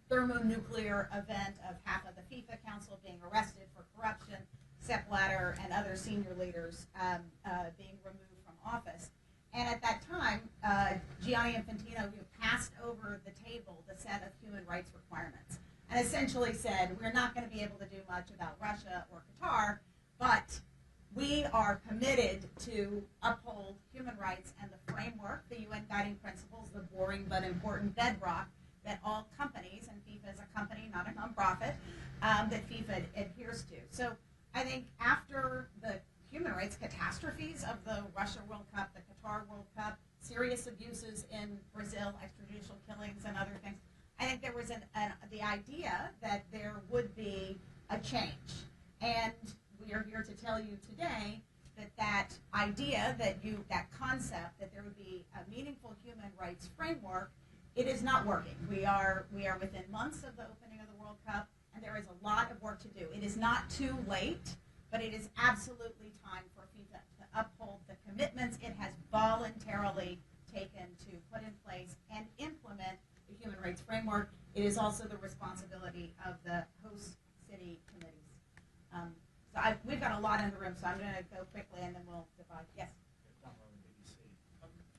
thermonuclear event of half of the FIFA Council being arrested for corruption, Sepp Blatter and other senior leaders being removed from office. And at that time, Gianni Infantino passed over the table the set of human rights requirements and essentially said, we're not going to be able to do much about Russia or Qatar, but we are committed to uphold human rights and the framework, the UN guiding principles, the boring but important bedrock that all companies, and FIFA is a company, not a nonprofit, that FIFA adheres to. So I think after the human rights catastrophes of the Russia World Cup, the Qatar World Cup, serious abuses in Brazil, extrajudicial killings and other things, I think there was the idea that there would be a change. And we are here to tell you today that idea, that concept, that there would be a meaningful human rights framework, it is not working. We are within months of the opening of the World Cup, and there is a lot of work to do. It is not too late, but it is absolutely time for FIFA to uphold the commitments it has voluntarily taken to put in place and implement the human rights framework. It is also the responsibility of the host city committees. We've got a lot in the room, so I'm going to go quickly and then we'll divide. Yes?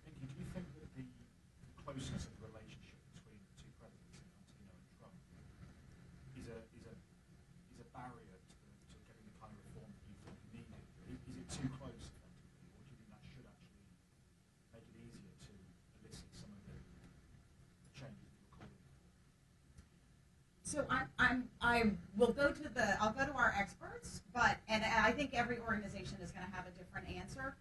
Mickey, do you think that the closeness of the relationship between the two presidents, Infantino and Trump, is a barrier to getting the kind of reform that you think needed? Is it too close, effectively, or do you think that should actually make it easier to elicit some of the changes that you're calling for? So I will go to I'll go to our experts, and I think every organization is going to have a different answer.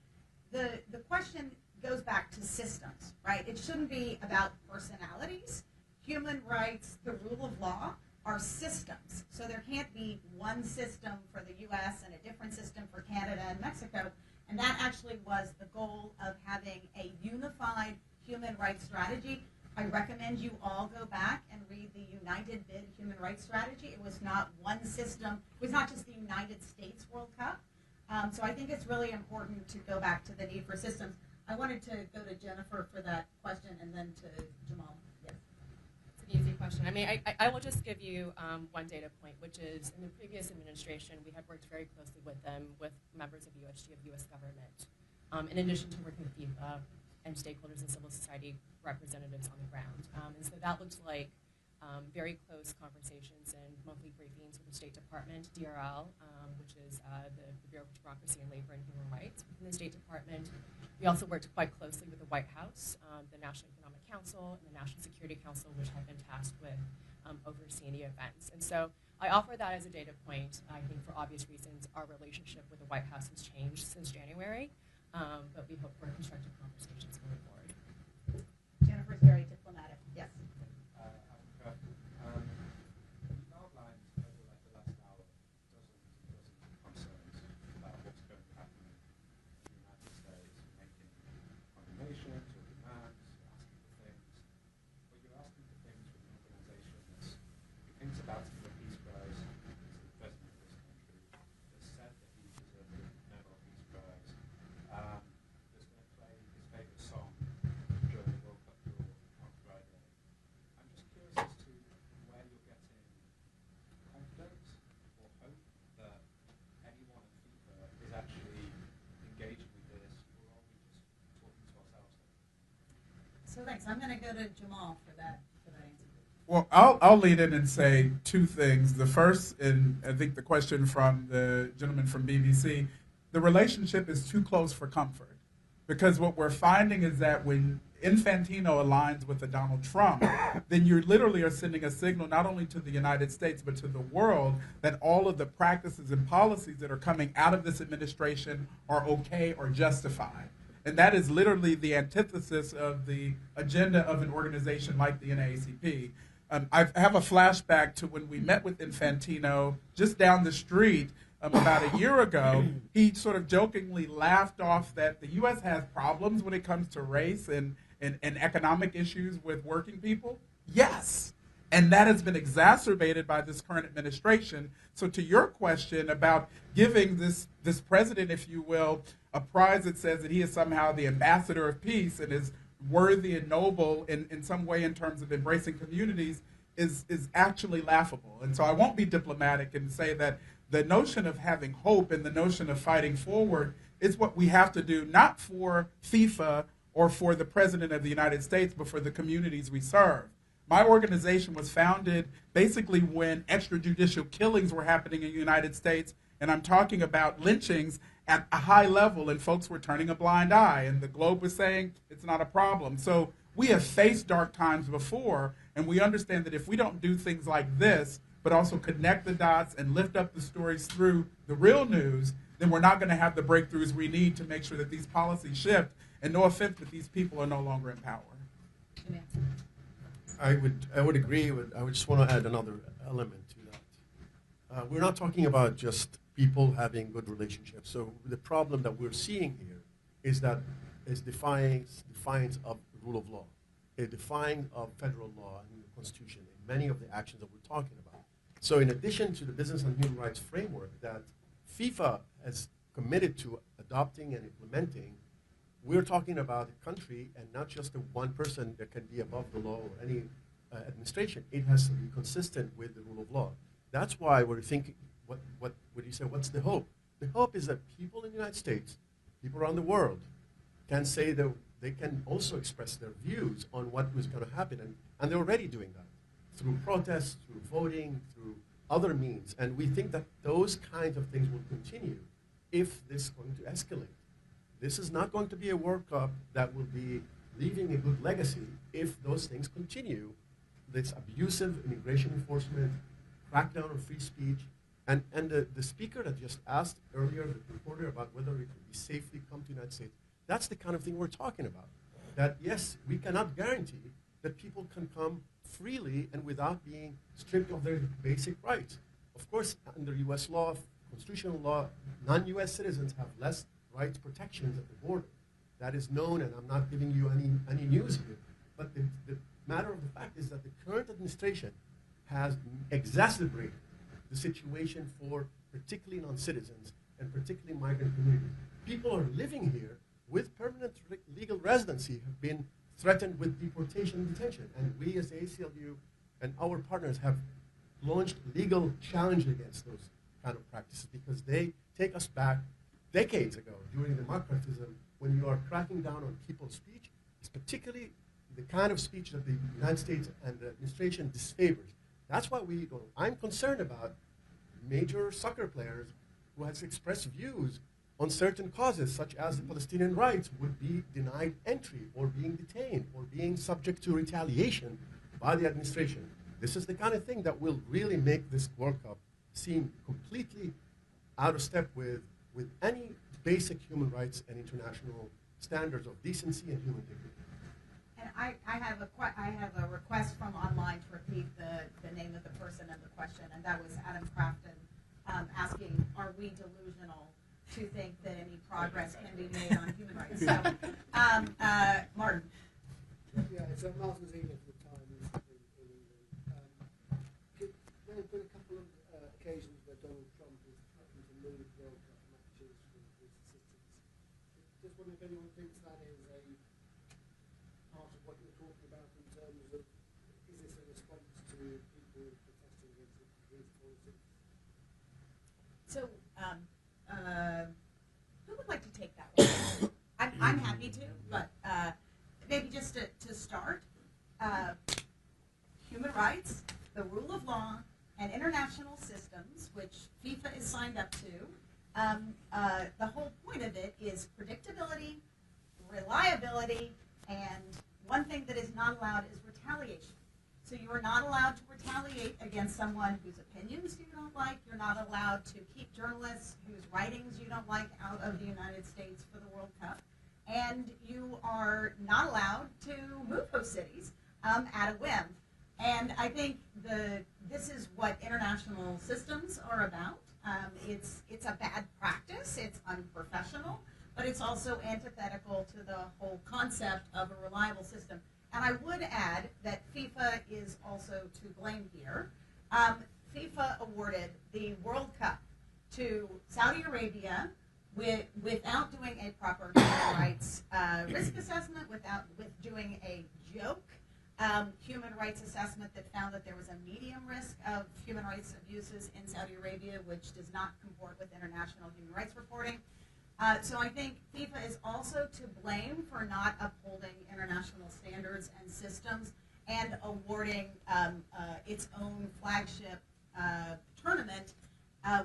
The question goes back to systems, right? It shouldn't be about personalities. Human rights, the rule of law, are systems. So there can't be one system for the U.S. and a different system for Canada and Mexico. And that actually was the goal of having a unified human rights strategy. I recommend you all go back and read the United Bid Human Rights Strategy. It was not one system. It was not just the United States World Cup. So I think it's really important to go back to the need for systems. I wanted to go to Jennifer for that question and then to Jamal. Yes. It's an easy question. I mean, I will just give you one data point, which is in the previous administration, we had worked very closely with them, with members of USG, of U.S. government, in addition to working with FIFA and stakeholders and civil society representatives on the ground. And so that looks like very close conversations and monthly briefings with the State Department, DRL, which is the Bureau of Democracy and Labor and Human Rights within the State Department. We also worked quite closely with the White House, the National Economic Council, and the National Security Council, which have been tasked with overseeing the events. And so I offer that as a data point. I think for obvious reasons, our relationship with the White House has changed since January, but we hope for constructive conversations going forward. Jennifer's very diplomatic. Yes. You've outlined over like the last hour dozens and concerns about what's going to happen in the United States, making condemnations or demands, asking for things. But you're asking for things from an organization who thinks about the Peace Prize, is the president of this country, has said that he deserves a Nobel Peace Prize, that's going to play his favorite song during the World Cup draw on Friday. I'm just curious as to where you're getting confidence or hope that anyone at FIFA is actually engaging with this, or are we just talking to ourselves? So thanks. I'm going to go to Jamal for that answer. Well, I'll lead in and say two things. The first, and I think the question from the gentleman from BBC, the relationship is too close for comfort. Because what we're finding is that when Infantino aligns with a Donald Trump, then you literally are sending a signal not only to the United States, but to the world that all of the practices and policies that are coming out of this administration are okay or justified. And that is literally the antithesis of the agenda of an organization like the NAACP. I have a flashback to when we met with Infantino just down the street about a year ago. He sort of jokingly laughed off that the U.S. has problems when it comes to race and economic issues with working people. Yes. And that has been exacerbated by this current administration. So to your question about giving this president, if you will, a prize that says that he is somehow the ambassador of peace and is worthy and noble in some way in terms of embracing communities is actually laughable. And so I won't be diplomatic and say that the notion of having hope and the notion of fighting forward is what we have to do, not for FIFA or for the President of the United States, but for the communities we serve. My organization was founded basically when extrajudicial killings were happening in the United States, and I'm talking about lynchings at a high level, and folks were turning a blind eye, and the Globe was saying it's not a problem. So we have faced dark times before, and we understand that if we don't do things like this, but also connect the dots and lift up the stories through the real news, then we're not going to have the breakthroughs we need to make sure that these policies shift. And no offense, but these people are no longer in power. I would agree with. I would just want to add another element to that. We're not talking about just people having good relationships. So the problem that we're seeing here is that is defiance of the rule of law, a defying of federal law and the Constitution in many of the actions that we're talking about. So in addition to the business and human rights framework that FIFA has committed to adopting and implementing, we're talking about a country and not just the one person that can be above the law or any administration. It has to be consistent with the rule of law. That's why we're thinking, what do you say, what's the hope? The hope is that people in the United States, people around the world, can say that they can also express their views on what was going to happen. And they're already doing that through protests, through voting, through other means. And we think that those kinds of things will continue if this is going to escalate. This is not going to be a World Cup that will be leaving a good legacy if those things continue. This abusive immigration enforcement, crackdown on free speech, and the speaker that just asked earlier, the reporter, about whether it could be safely come to the United States, that's the kind of thing we're talking about. That yes, we cannot guarantee that people can come freely and without being stripped of their basic rights. Of course, under U.S. law, constitutional law, non-U.S. citizens have less rights protections at the border. That is known, and I'm not giving you any news here. But the matter of the fact is that the current administration has exacerbated the situation for particularly non-citizens and particularly migrant communities. People are living here with permanent legal residency have been threatened with deportation and detention. And we as the ACLU and our partners have launched legal challenge against those kind of practices because they take us back decades ago during the democratism when you are cracking down on people's speech. It's particularly the kind of speech that the United States and the administration disfavors. That's why I'm concerned about major soccer players who has expressed views on certain causes, such as the Palestinian rights, would be denied entry or being detained or being subject to retaliation by the administration. This is the kind of thing that will really make this World Cup seem completely out of step with any basic human rights and international standards of decency and human dignity. And I have a request from online to repeat the name of the person and the question, and that was Adam Crafton asking, are we delusional to think that any progress can be made on human rights? So, Martin. Yeah, it's Martin Zeeland for the Times in England. There have been a couple of occasions where Donald Trump has threatened to move World Cup matches from his assistants. Just wondering if anyone thinks that is a part of what you're talking about in terms of, is this a response to people protesting against his policy? So, who would like to take that one? I'm happy to, but maybe just to start, human rights, the rule of law, and international systems, which FIFA is signed up to. The whole point of it is predictability, reliability, and one thing that is not allowed is retaliation. So you are not allowed to retaliate against someone whose opinions you don't like. You're not allowed to keep journalists whose writings you don't like out of the United States for the World Cup. And you are not allowed to move host cities at a whim. And I think this is what international systems are about. It's a bad practice. It's unprofessional. But it's also antithetical to the whole concept of a reliable system. And I would add that FIFA is also to blame here. FIFA awarded the World Cup to Saudi Arabia without doing a proper human rights risk assessment, with doing a joke human rights assessment that found that there was a medium risk of human rights abuses in Saudi Arabia, which does not comport with international human rights reporting. So I think FIFA is also to blame for not upholding international standards and systems and awarding its own flagship tournament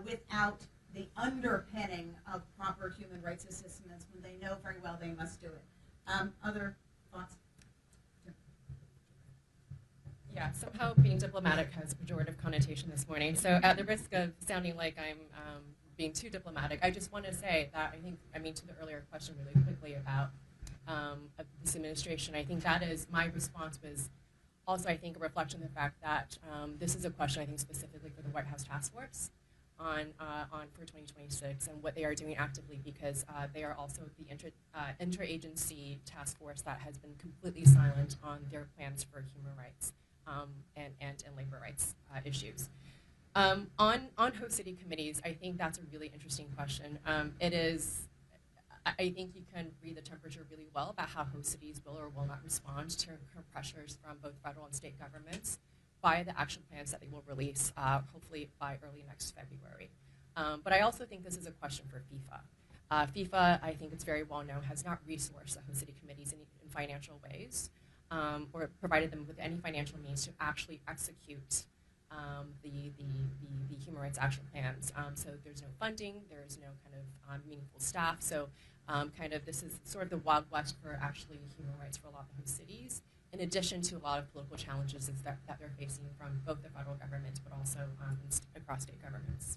without the underpinning of proper human rights assessments when they know very well they must do it. Other thoughts? Yeah, somehow being diplomatic has a pejorative connotation this morning. So at the risk of sounding like I'm being too diplomatic, I just want to say that I mean, to the earlier question really quickly about this administration, I think that is, my response was also, I think, a reflection of the fact that this is a question, I think, specifically for the White House Task Force on for 2026 and what they are doing actively, because they are also the interagency task force that has been completely silent on their plans for human rights and labor rights issues. On host city committees, I think that's a really interesting question. It is, I think you can read the temperature really well about how host cities will or will not respond to pressures from both federal and state governments by the action plans that they will release, hopefully by early next February. But I also think this is a question for FIFA. FIFA, I think it's very well known, has not resourced the host city committees in financial ways, or provided them with any financial means to actually execute the human rights action plans. So there's no funding, there's no kind of meaningful staff. So kind of this is sort of the Wild West for actually human rights for a lot of host cities, in addition to a lot of political challenges that they're facing from both the federal government but also across state governments.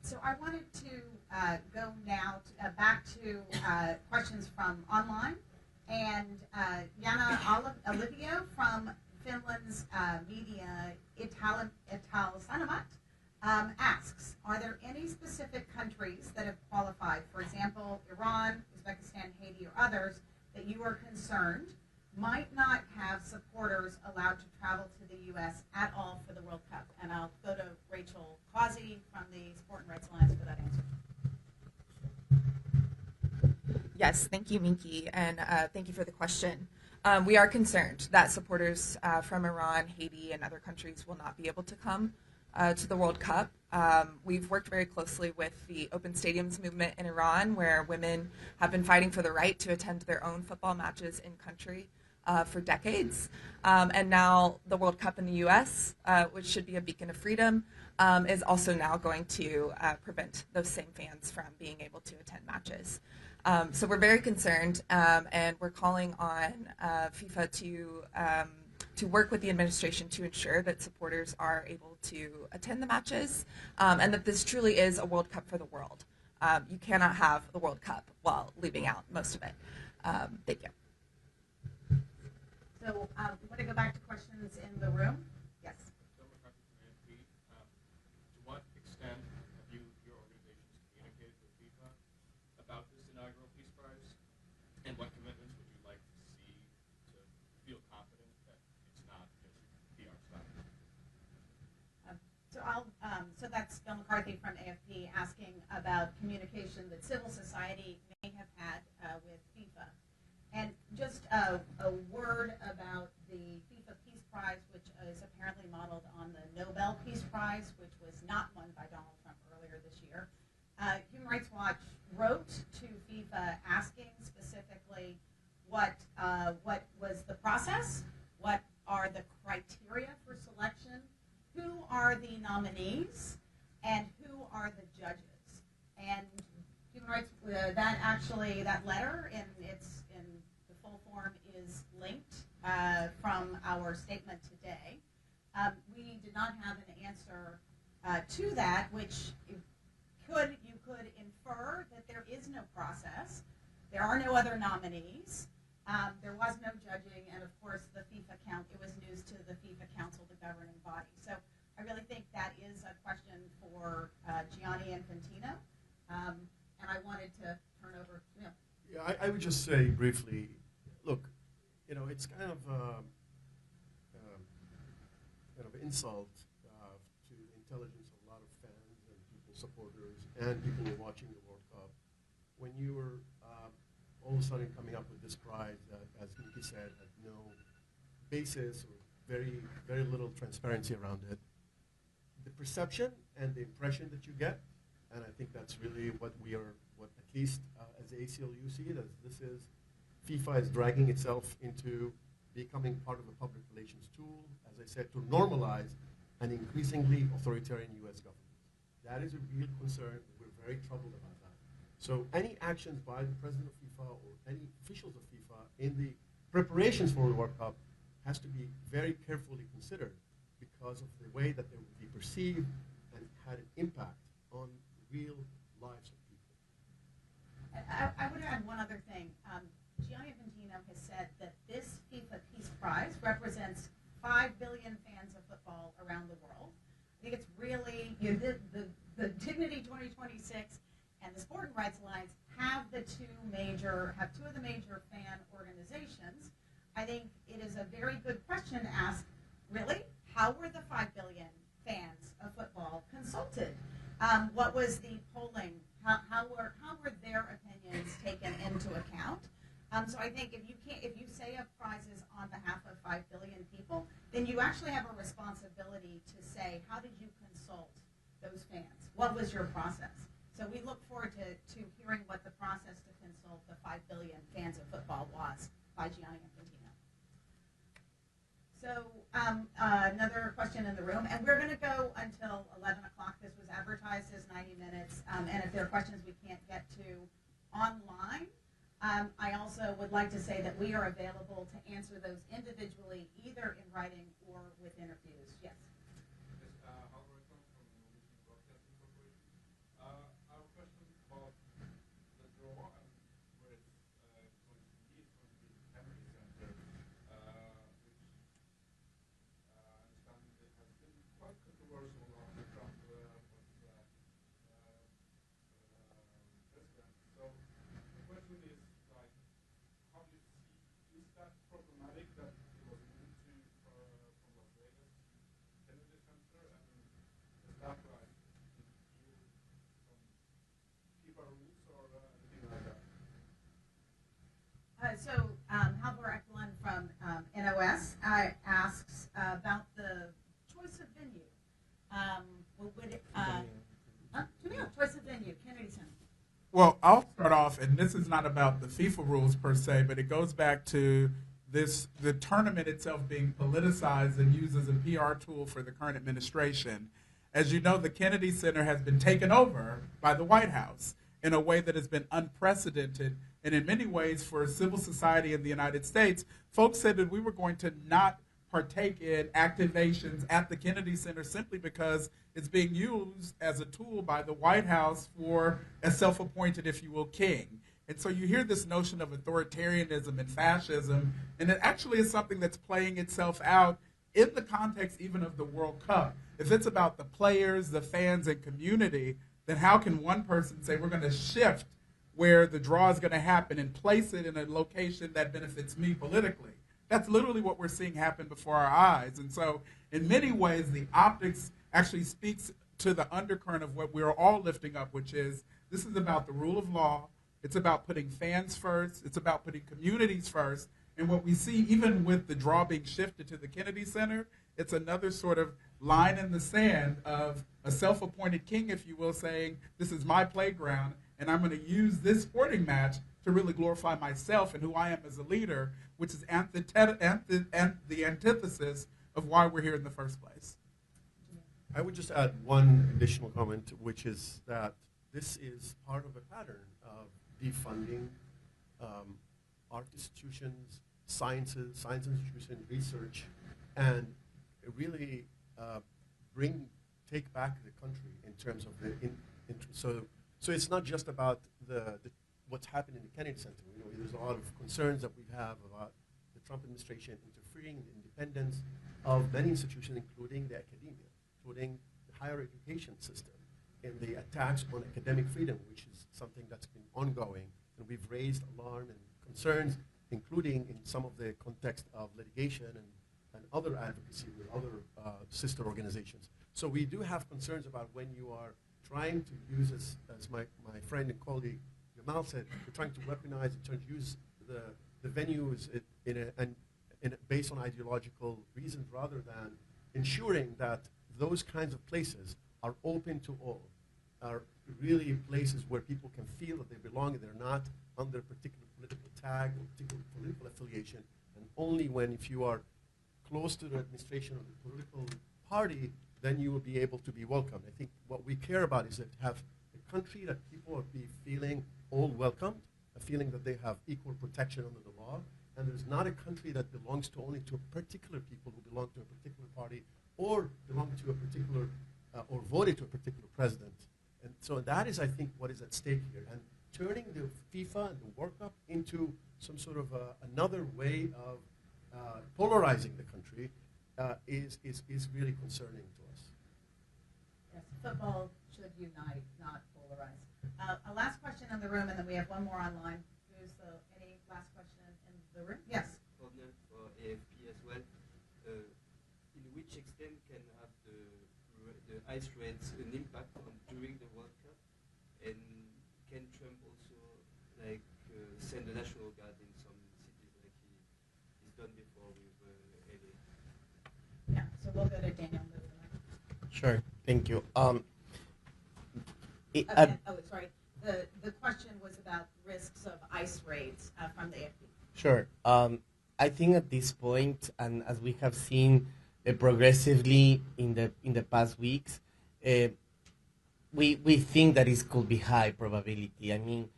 So I wanted to go now back to questions from online. And Jana Olivio from Finland's media Ital Sanomat asks, are there any specific countries that have qualified, for example, Iran, Uzbekistan, Haiti, or others, that you are concerned might not have supporters allowed to travel to the U.S. at all for the World Cup? And I'll go to Rachel Causey from the Sport and Rights Alliance for that answer. Yes, thank you, Minky, and thank you for the question. We are concerned that supporters from Iran, Haiti, and other countries will not be able to come. to the World Cup. We've worked very closely with the Open Stadiums movement in Iran, where women have been fighting for the right to attend their own football matches in country for decades. And now the World Cup in the U.S., which should be a beacon of freedom, is also now going to prevent those same fans from being able to attend matches. So we're very concerned, and we're calling on FIFA to work with the administration to ensure that supporters are able to attend the matches, and that this truly is a World Cup for the world. You cannot have the World Cup while leaving out most of it. Thank you. So we want to go back to questions in the room. Yes. To what extent have your organizations communicated with FIFA about this inaugural Peace Prize, and what commitments would you like to see to feel confident that it's not just PR stuff? So that's Bill McCarthy from AFP asking about communication that civil society may have had with FIFA. And just a word about the FIFA Peace Prize, which is apparently modeled on the Nobel Peace Prize, which was not won by Donald Trump earlier this year. Human Rights Watch wrote to FIFA asking specifically what was the process, what are the criteria for selection, who are the nominees, and who are the judges. And Human Rights, that letter in the full form is linked from our statement today. We did not have an answer to that, which you could infer that there is no process, there are no other nominees, there was no judging, and of course the FIFA count. It was news to the FIFA Council, the governing body. So I really think that is a question for Gianni Infantino. And I wanted to turn over to him. Yeah, I would just say briefly, look, it's kind of an insult to the intelligence of a lot of fans and people, supporters, and people who are watching the World Cup when you were all of a sudden coming up with this prize that, as Nikki said, had no basis or very, very little transparency around it. The perception and the impression that you get, and I think that's really what at least as the ACLU see it, as this is, FIFA is dragging itself into becoming part of a public relations tool, as I said, to normalize an increasingly authoritarian U.S. government. That is a real concern. We're very troubled about that. So any actions by the president of FIFA or any officials of FIFA in the preparations for the World Cup has to be very carefully considered because of the way that they would be perceived and had an impact on real lives of people. I would add one other thing. Gianni Infantino has said that this FIFA Peace Prize represents 5 billion fans of football around the world. I think it's really, the Dignity 2026 and the Sporting Rights Alliance have two of the major fan organizations. I think it is a very good question to ask, really, how were the 5 billion fans of football consulted? What was the polling? How were their opinions taken into account? So I think if you say a prize is on behalf of 5 billion people, then you actually have a responsibility to say, how did you consult those fans? What was your process? So we look forward to hearing what the process to consult the 5 billion fans of football was by Gianni Infantino. So another question in the room, and we're going to go until 11 o'clock. This was advertised as 90 minutes, and if there are questions we can't get to online, I also would like to say that we are available to answer those individually, either in writing or with interviews. Yes. Our question is about the draw and where it's going to be. It's going to be the Kennedy Center, which I understand it has been quite controversial after Trump was president. So the question is, how do you see, is that problematic that it was moved to from Las Vegas to Kennedy Center, and is that right? FIFA rules or anything like that? Halvor Eklund from NOS asks about the choice of venue. Well, I'll start off, and this is not about the FIFA rules per se, but it goes back to the tournament itself being politicized and used as a PR tool for the current administration. As you know, the Kennedy Center has been taken over by the White House in a way that has been unprecedented. And in many ways, for civil society in the United States, folks said that we were going to not partake in activations at the Kennedy Center simply because it's being used as a tool by the White House for a self-appointed, if you will, king. And so you hear this notion of authoritarianism and fascism, and it actually is something that's playing itself out in the context even of the World Cup. If it's about the players, the fans, and community, then how can one person say we're going to shift where the draw is going to happen and place it in a location that benefits me politically? That's literally what we're seeing happen before our eyes. And so in many ways, the optics actually speaks to the undercurrent of what we're all lifting up, which is this is about the rule of law. It's about putting fans first. It's about putting communities first. And what we see, even with the draw being shifted to the Kennedy Center, it's another sort of line in the sand of a self-appointed king, if you will, saying, this is my playground, and I'm going to use this sporting match to really glorify myself and who I am as a leader, which is the antithesis of why we're here in the first place. I would just add one additional comment, which is that this is part of a pattern of defunding art institutions, science institutions, research, and really take back the country in terms of the so it's not just about what's happened in the Kennedy Center. You know, there's a lot of concerns that we have about the Trump administration interfering in the independence of many institutions, including the academia, including the higher education system, and the attacks on academic freedom, which is something that's been ongoing. And we've raised alarm and concerns, including in some of the context of litigation and other advocacy with other sister organizations. So we do have concerns about when you are trying to use, as my friend and colleague Jamal said, we're trying to weaponize, trying to use the venues based on ideological reasons rather than ensuring that those kinds of places are open to all, are really places where people can feel that they belong and they're not under a particular political tag or particular political affiliation. And only when, if you are close to the administration of the political party, then you will be able to be welcomed. I think what we care about is that have a country that people will be feeling all welcomed, a feeling that they have equal protection under the law, and there's not a country that belongs to only to a particular people who belong to a particular party or belong to a particular or voted to a particular president. And so that is, I think, what is at stake here. And turning the FIFA and the World Cup into some sort of another way of polarizing the country is really concerning to us. Yes, football should unite, not polarize. A last question in the room, and then we have one more online. Any last question in the room? Yes. For AFP as well. In which extent can have the ice raids an impact on during the World Cup, and can Trump also send the National Guard in some cities like he's done before with LA? Yeah. So we'll go to Daniel. Sure. Thank you. Sorry. The question was about risks of ice raids from the APT. Sure. I think at this point, and as we have seen progressively in the past weeks, we think that it could be high probability. I mean,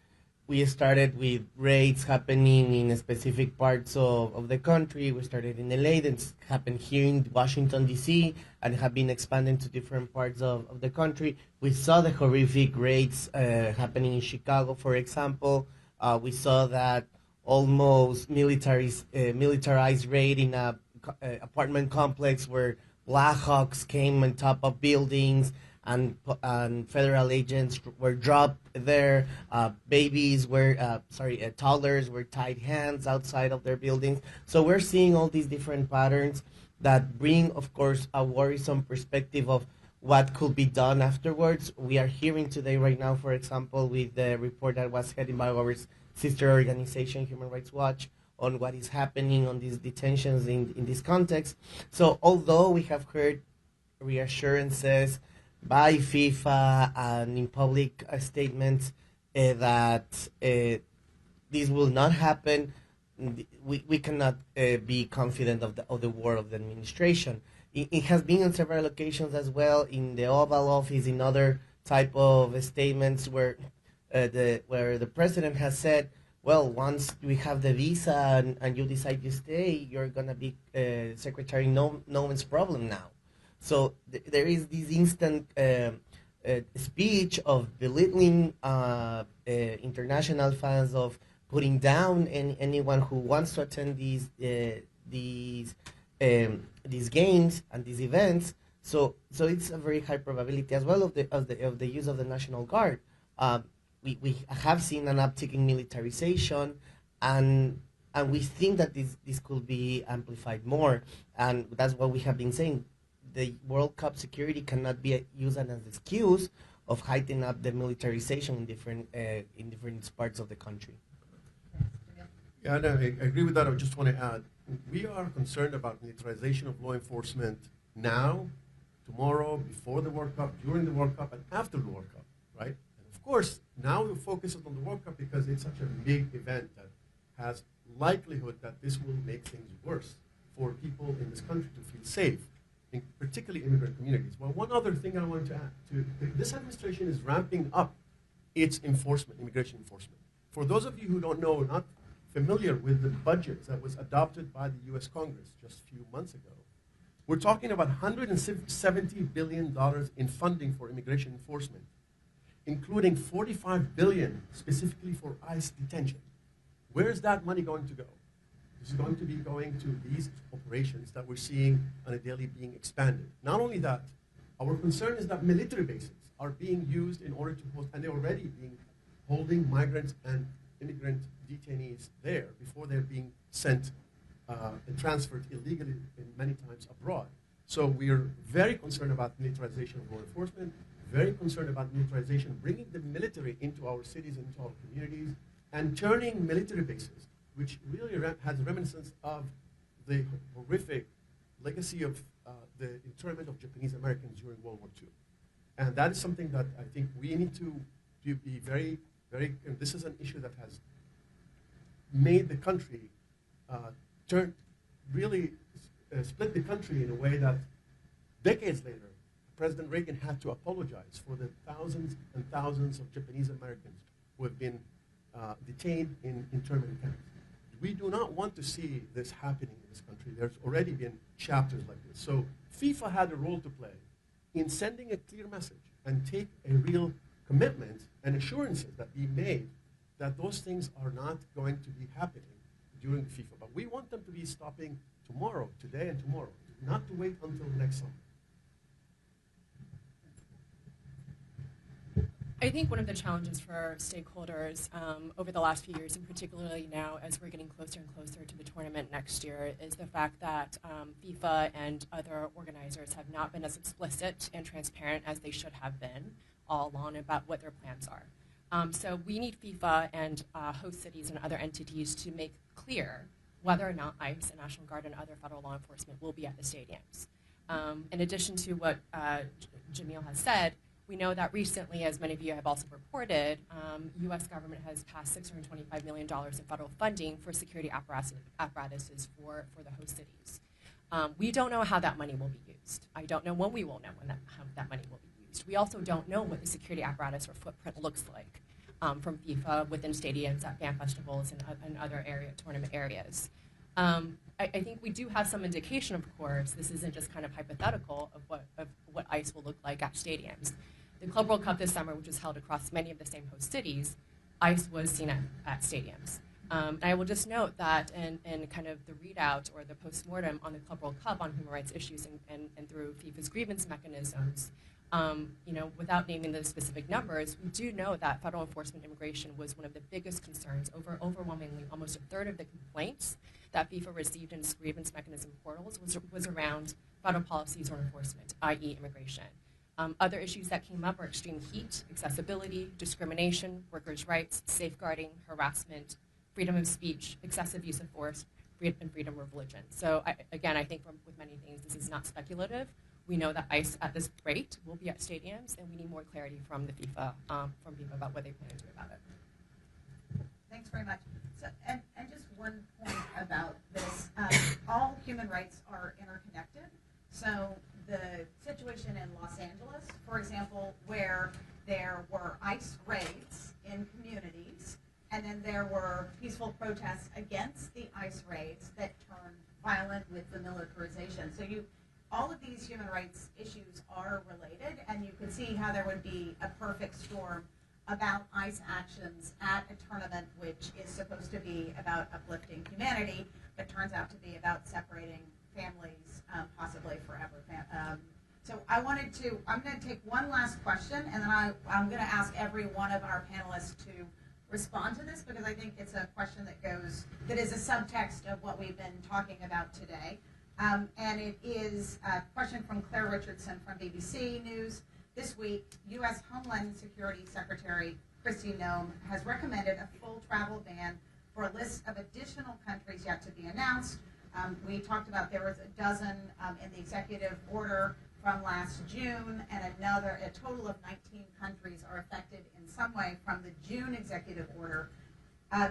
we started with raids happening in specific parts of the country. We started in LA, then it's happened here in Washington, D.C., and have been expanded to different parts of the country. We saw the horrific raids happening in Chicago, for example. We saw that almost militarized raid in a apartment complex where Blackhawks came on top of buildings, and federal agents were dropped there. Babies were, toddlers were tied hands outside of their buildings. So we're seeing all these different patterns that bring, of course, a worrisome perspective of what could be done afterwards. We are hearing today right now, for example, with the report that was headed by our sister organization, Human Rights Watch, on what is happening on these detentions in this context. So although we have heard reassurances by FIFA and in public statements that this will not happen. We cannot be confident of the work of the administration. It has been on several occasions as well in the Oval Office, in other type of statements where the president has said, well, once we have the visa and you decide to stay, you're going to be Secretary No One's problem now. So there is this instant speech of belittling international fans, of putting down anyone who wants to attend these games and these events. So it's a very high probability as well of the use of the National Guard. We have seen an uptick in militarization, and we think that this could be amplified more, and that's what we have been saying. The World Cup security cannot be used as an excuse of heightening up the militarization in different parts of the country. Yeah, no, I agree with that. I just want to add, we are concerned about militarization of law enforcement now, tomorrow, before the World Cup, during the World Cup, and after the World Cup, right? And of course, now we focus on the World Cup because it's such a big event that has likelihood that this will make things worse for people in this country to feel safe, particularly immigrant communities. Well, one other thing I want to add, this administration is ramping up its enforcement, immigration enforcement. For those of you who don't know, not familiar with the budget that was adopted by the US Congress just a few months ago, we're talking about $170 billion in funding for immigration enforcement, including $45 billion specifically for ICE detention. Where is that money going to go? It's going to be going to these operations that we're seeing on a daily being expanded. Not only that, our concern is that military bases are being used in order to host, and they're already being holding migrants and immigrant detainees there before they're being sent and transferred illegally and many times abroad. So we are very concerned about militarization of law enforcement, very concerned about militarization, bringing the military into our cities, into our communities, and turning military bases, which really has reminiscence of the horrific legacy of the internment of Japanese Americans during World War II. And that is something that I think we need to be very, very, and this is an issue that has made the country split the country in a way that decades later, President Reagan had to apologize for the thousands and thousands of Japanese Americans who have been detained in internment camps. We do not want to see this happening in this country. There's already been chapters like this. So FIFA had a role to play in sending a clear message and take a real commitment and assurances that be made that those things are not going to be happening during FIFA. But we want them to be stopping tomorrow, today and tomorrow, not to wait until next summer. I think one of the challenges for stakeholders over the last few years, and particularly now as we're getting closer and closer to the tournament next year, is the fact that FIFA and other organizers have not been as explicit and transparent as they should have been all along about what their plans are. So we need FIFA and host cities and other entities to make clear whether or not ICE and National Guard and other federal law enforcement will be at the stadiums. In addition to what Jamil has said, we know that recently, as many of you have also reported, U.S. government has passed $625 million in federal funding for security apparatuses for the host cities. We don't know how that money will be used. I don't know when we will know how that money will be used. We also don't know what the security apparatus or footprint looks like from FIFA within stadiums, at fan festivals, and other tournament areas. I think we do have some indication, of course, this isn't just kind of hypothetical, of what ICE will look like at stadiums. The Club World Cup this summer, which was held across many of the same host cities, ICE was seen at stadiums. I will just note that in kind of the readout or the postmortem on the Club World Cup on human rights issues and through FIFA's grievance mechanisms, without naming the specific numbers, we do know that federal enforcement immigration was one of the biggest concerns. Overwhelmingly, almost a third of the complaints that FIFA received in its grievance mechanism portals was around federal policies or enforcement, i.e. immigration. Other issues that came up are extreme heat, accessibility, discrimination, workers' rights, safeguarding, harassment, freedom of speech, excessive use of force, and freedom of religion. So again, I think with many things, this is not speculative. We know that ICE at this rate will be at stadiums, and we need more clarity from the FIFA, about what they plan to do about it. very much. So, and just one point about this, all human rights are interconnected. So the situation in Los Angeles, for example, where there were ICE raids in communities, and then there were peaceful protests against the ICE raids that turned violent with the militarization. So all of these human rights issues are related, and you could see how there would be a perfect storm about ICE actions at a tournament which is supposed to be about uplifting humanity, but turns out to be about separating families, possibly forever. So I'm going to take one last question, and then I'm going to ask every one of our panelists to respond to this, because I think it's a question that is a subtext of what we've been talking about today. And it is a question from Claire Richardson from BBC News. This week, U.S. Homeland Security Secretary Kristi Noem has recommended a full travel ban for a list of additional countries yet to be announced. We talked about there was a dozen in the executive order from last June, and a total of 19 countries are affected in some way from the June executive order.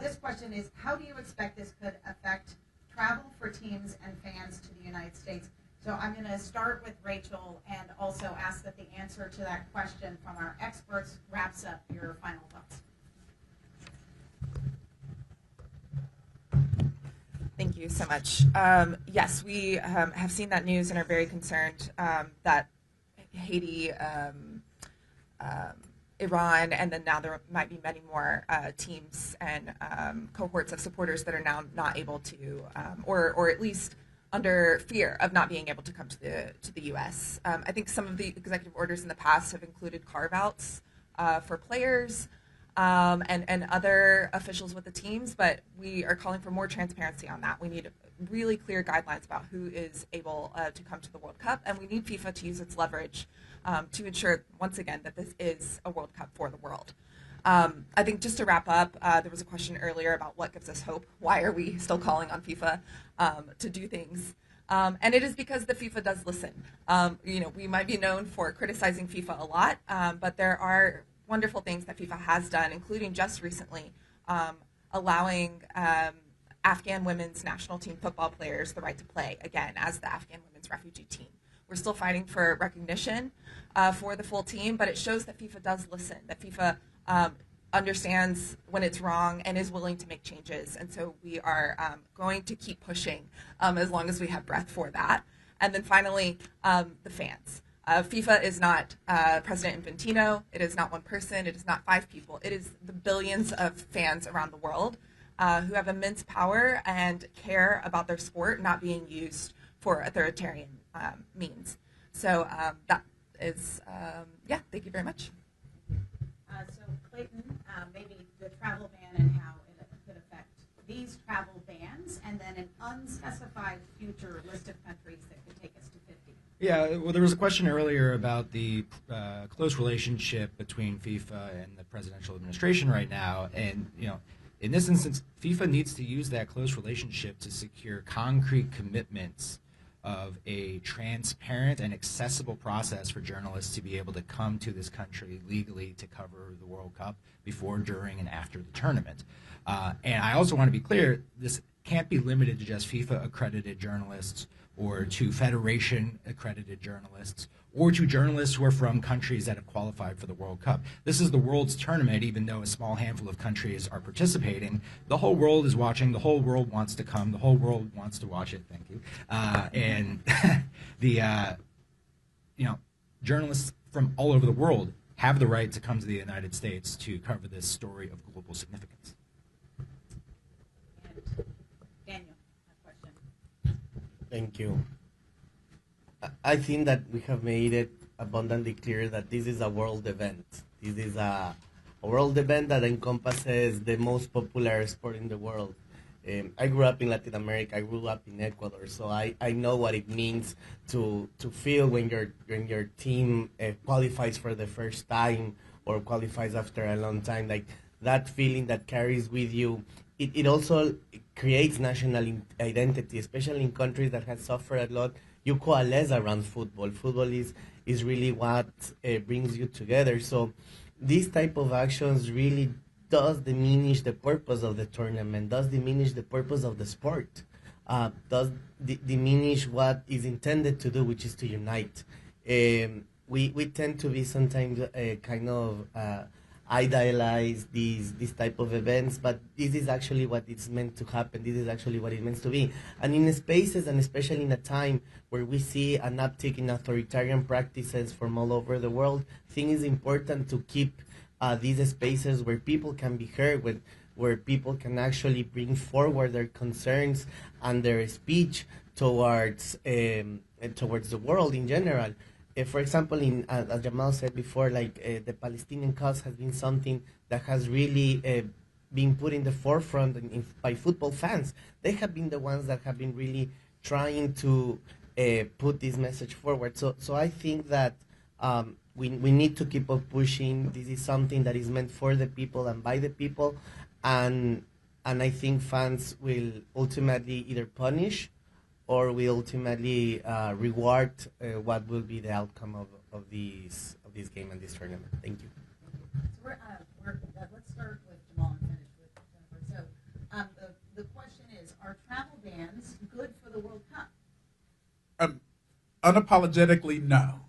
This question is, how do you expect this could affect travel for teams and fans to the United States? So I'm going to start with Rachel and also ask that the answer to that question from our experts wraps up your final thoughts. Thank you so much. Yes, we have seen that news and are very concerned that Haiti, Iran, and then now there might be many more teams and cohorts of supporters that are now not able to, or at least under fear of not being able to come to the U.S. I think some of the executive orders in the past have included carve-outs for players and other officials with the teams, but we are calling for more transparency on that. We need really clear guidelines about who is able to come to the World Cup, and we need FIFA to use its leverage to ensure, once again, that this is a World Cup for the world. I think just to wrap up, there was a question earlier about what gives us hope. Why are we still calling on FIFA to do things? And it is because the FIFA does listen. We might be known for criticizing FIFA a lot, but there are wonderful things that FIFA has done, including just recently allowing Afghan women's national team football players the right to play again as the Afghan women's refugee team. We're still fighting for recognition for the full team, but it shows that FIFA does listen, that FIFA understands when it's wrong and is willing to make changes. And so we are going to keep pushing as long as we have breath for that. And then finally, the fans. FIFA is not President Infantino. It is not one person. It is not 5 people. It is the billions of fans around the world who have immense power and care about their sport not being used for authoritarian means. So that is, thank you very much. So Clayton, maybe the travel ban and how it could affect these travel bans, and then an unspecified future list of countries that could take us to 50. Yeah, well, there was a question earlier about the close relationship between FIFA and the presidential administration right now, and in this instance, FIFA needs to use that close relationship to secure concrete commitments of a transparent and accessible process for journalists to be able to come to this country legally to cover the World Cup before, during, and after the tournament. And I also want to be clear, this can't be limited to just FIFA-accredited journalists or to Federation-accredited journalists or to journalists who are from countries that have qualified for the World Cup. This is the world's tournament, even though a small handful of countries are participating. The whole world is watching. The whole world wants to come. The whole world wants to watch it. Thank you. And journalists from all over the world have the right to come to the United States to cover this story of global significance. And Daniel, a question. Thank you. I think that we have made it abundantly clear that this is a world event. This is a world event that encompasses the most popular sport in the world. I grew up in Latin America. I grew up in Ecuador, so I know what it means to feel when your team qualifies for the first time or qualifies after a long time. Like that feeling that carries with you. It also creates national identity, especially in countries that have suffered a lot. You coalesce around football. Football is really what brings you together. So these type of actions really does diminish the purpose of the tournament, does diminish the purpose of the sport, does diminish what is intended to do, which is to unite. We tend to be sometimes kind of idealize these type of events, but this is actually what it's meant to happen. This is actually what it's meant to be. And in spaces, and especially in a time where we see an uptick in authoritarian practices from all over the world, I think it's important to keep these spaces where people can be heard, where people can actually bring forward their concerns and their speech towards the world in general. For example, as Jamal said before, the Palestinian cause has been something that has really been put in the forefront by football fans. They have been the ones that have been really trying to put this message forward. So I think that we need to keep on pushing. This is something that is meant for the people and by the people, and I think fans will ultimately either punish or we ultimately reward what will be the outcome of this game and this tournament. Thank you. So let's start with Jamal and finish with Jennifer. So the question is, are travel bans good for the World Cup? Unapologetically, no.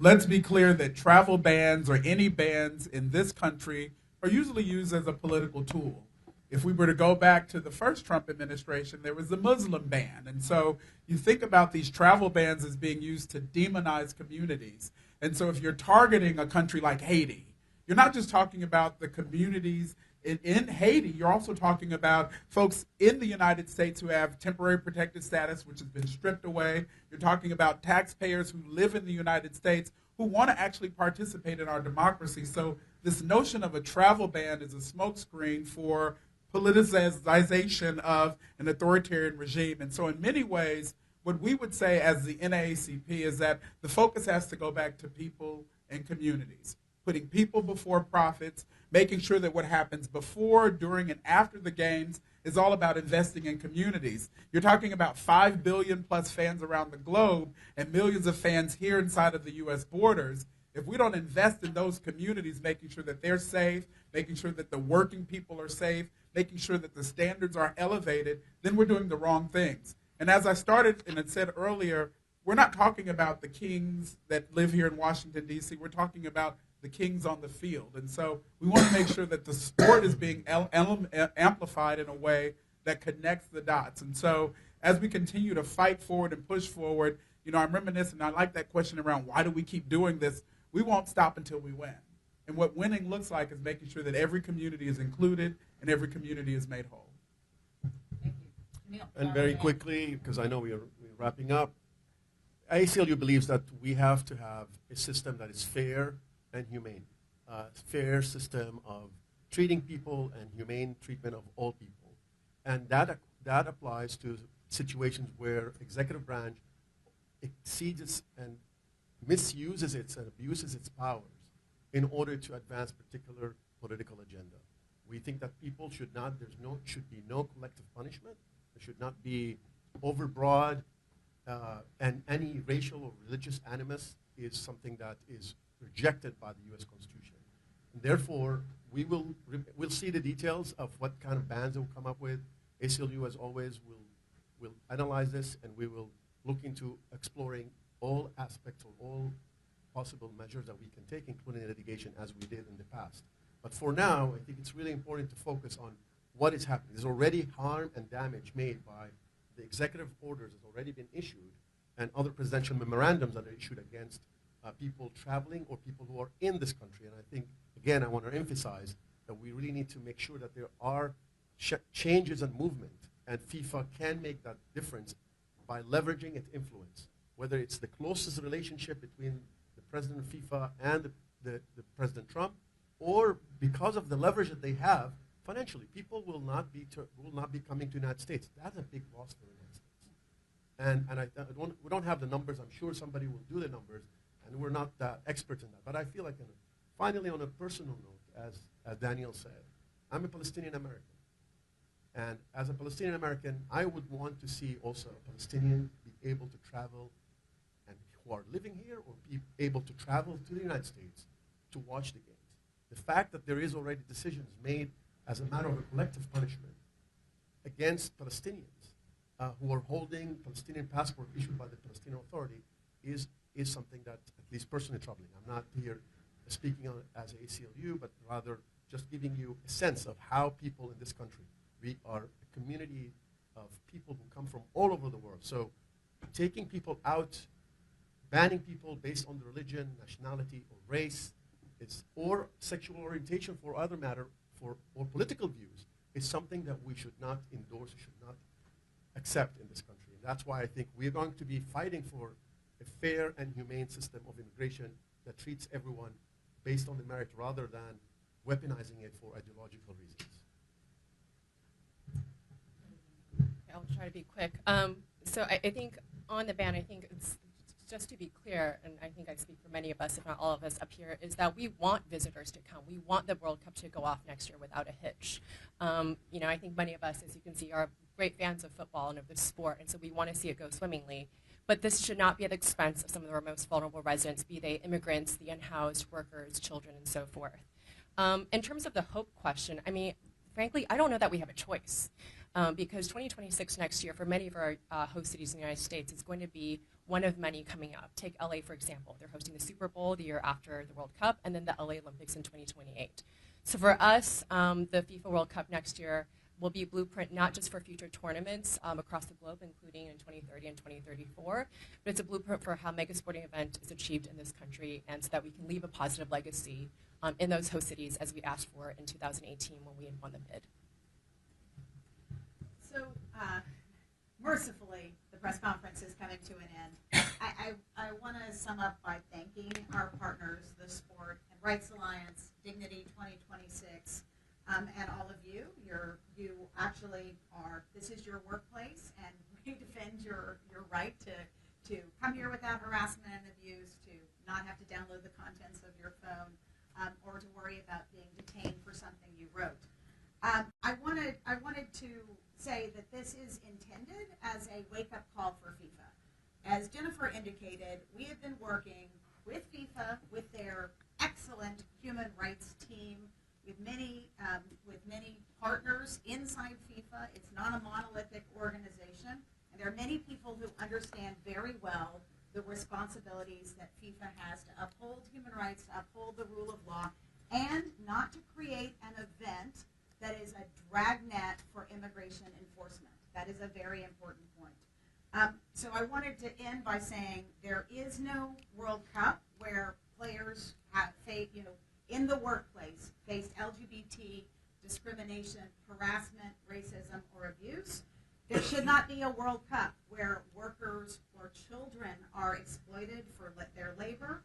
Let's be clear that travel bans or any bans in this country are usually used as a political tool. If we were to go back to the first Trump administration, there was the Muslim ban. And so you think about these travel bans as being used to demonize communities. And so if you're targeting a country like Haiti, you're not just talking about the communities in Haiti, you're also talking about folks in the United States who have temporary protected status, which has been stripped away. You're talking about taxpayers who live in the United States who want to actually participate in our democracy. So this notion of a travel ban is a smokescreen for politicization of an authoritarian regime. And so in many ways, what we would say as the NAACP is that the focus has to go back to people and communities, putting people before profits, making sure that what happens before, during, and after the games is all about investing in communities. You're talking about 5 billion plus fans around the globe and millions of fans here inside of the U.S. borders. If we don't invest in those communities, making sure that they're safe, making sure that the working people are safe, making sure that the standards are elevated, then we're doing the wrong things. And as I started and had said earlier, we're not talking about the kings that live here in Washington, D.C. We're talking about the kings on the field. And so we want to make sure that the sport is being amplified in a way that connects the dots. And so as we continue to fight forward and push forward, I'm reminiscing, I like that question around why do we keep doing this? We won't stop until we win. And what winning looks like is making sure that every community is included and every community is made whole. Thank you. And very quickly, because I know we're wrapping up, ACLU believes that we have to have a system that is fair and humane. Fair system of treating people and humane treatment of all people. And that applies to situations where executive branch exceeds and misuses its and abuses its powers in order to advance particular political agenda. We think that people should be no collective punishment. There should not be overbroad and any racial or religious animus is something that is rejected by the U.S. Constitution. And therefore, we'll see the details of what kind of bans we'll come up with. ACLU, as always, will analyze this, and we will look into exploring all aspects or all possible measures that we can take, including litigation, as we did in the past. But for now, I think it's really important to focus on what is happening. There's already harm and damage made by the executive orders that have already been issued and other presidential memorandums that are issued against people traveling or people who are in this country. And I think, again, I want to emphasize that we really need to make sure that there are changes and movement, and FIFA can make that difference by leveraging its influence, whether it's the closest relationship between the president of FIFA and the President Trump, or because of the leverage that they have financially. People will not be coming to the United States. That's a big loss for the United States. And we don't have the numbers. I'm sure somebody will do the numbers, and we're not experts in that. But I feel like, finally, on a personal note, as Daniel said, I'm a Palestinian American. And as a Palestinian American, I would want to see also a Palestinian be able to travel, and who are living here, or be able to travel to the United States to watch the games. The fact that there is already decisions made as a matter of a collective punishment against Palestinians who are holding Palestinian passport issued by the Palestinian Authority is something that at least personally troubling. I'm not here speaking on as a ACLU, but rather just giving you a sense of how people in this country, we are a community of people who come from all over the world. So taking people out, banning people based on their religion, nationality, or race, or sexual orientation for other matter, or political views, is something that we should not endorse, should not accept in this country. And that's why I think we're going to be fighting for a fair and humane system of immigration that treats everyone based on the merit rather than weaponizing it for ideological reasons. I'll try to be quick. So I think on the ban, I think it's just to be clear, and I think I speak for many of us, if not all of us up here, is that we want visitors to come. We want the World Cup to go off next year without a hitch. I think many of us, as you can see, are great fans of football and of the sport, and so we want to see it go swimmingly. But this should not be at the expense of some of our most vulnerable residents, be they immigrants, the unhoused, workers, children, and so forth. In terms of the hope question, I mean, frankly, I don't know that we have a choice. Because 2026 next year, for many of our host cities in the United States, is going to be one of many coming up. Take LA, for example. They're hosting the Super Bowl the year after the World Cup, and then the LA Olympics in 2028. So for us, the FIFA World Cup next year will be a blueprint not just for future tournaments across the globe, including in 2030 and 2034, but it's a blueprint for how mega sporting event is achieved in this country, and so that we can leave a positive legacy in those host cities as we asked for in 2018 when we won the bid. So, mercifully, the press conference is coming to an end. I want to sum up by thanking our partners, the Sport and Rights Alliance, Dignity 2026, and all of you. You actually are, this is your workplace, and we defend your right to come here without harassment and abuse, to not have to download the contents of your phone, or to worry about being detained for something you wrote. I wanted to say that this is intended as a wake-up call for FIFA. As Jennifer indicated, we have been working with FIFA, with their excellent human rights team, with many partners inside FIFA. It's not a monolithic organization, and there are many people who understand very well the responsibilities that FIFA has to uphold human rights, to uphold the rule of law, and not to create an event that is a dragnet for immigration enforcement. That is a very important point. So I wanted to end by saying there is no World Cup where players have in the workplace faced LGBT discrimination, harassment, racism, or abuse. There should not be a World Cup where workers or children are exploited for their labor.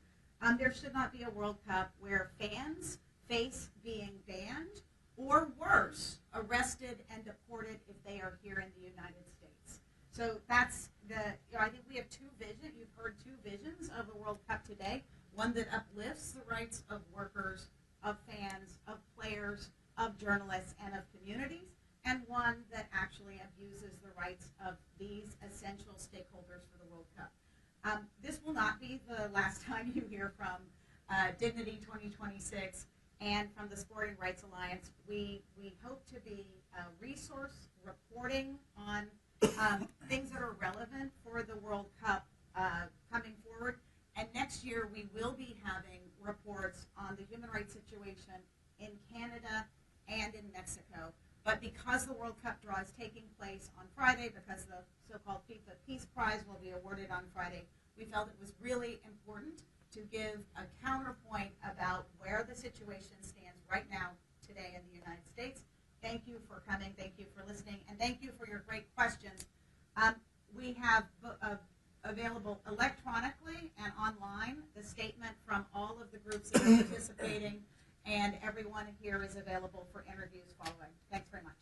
There should not be a World Cup where fans face being banned, or worse, arrested and deported if they are here in the United States. So that's I think we have two visions. You've heard two visions of the World Cup today. One that uplifts the rights of workers, of fans, of players, of journalists, and of communities, and one that actually abuses the rights of these essential stakeholders for the World Cup. This will not be the last time you hear from Dignity 2026 and from the Sporting Rights Alliance. We hope to be a resource reporting on things that are relevant for the World Cup coming forward. And next year we will be having reports on the human rights situation in Canada and in Mexico. But because the World Cup draw is taking place on Friday, because the so-called FIFA Peace Prize will be awarded on Friday, we felt it was really important to give a counterpoint about where the situation stands right now today in the United States. Thank you for coming, thank you for listening, and thank you for your great questions. We have available electronically and online the statement from all of the groups that are participating, and everyone here is available for interviews following. Thanks very much.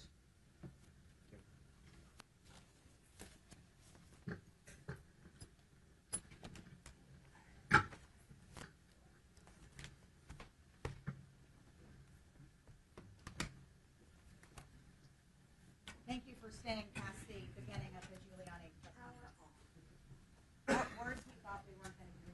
Thank you for staying past the beginning of the Giuliani press conference. What words we thought we weren't going to use.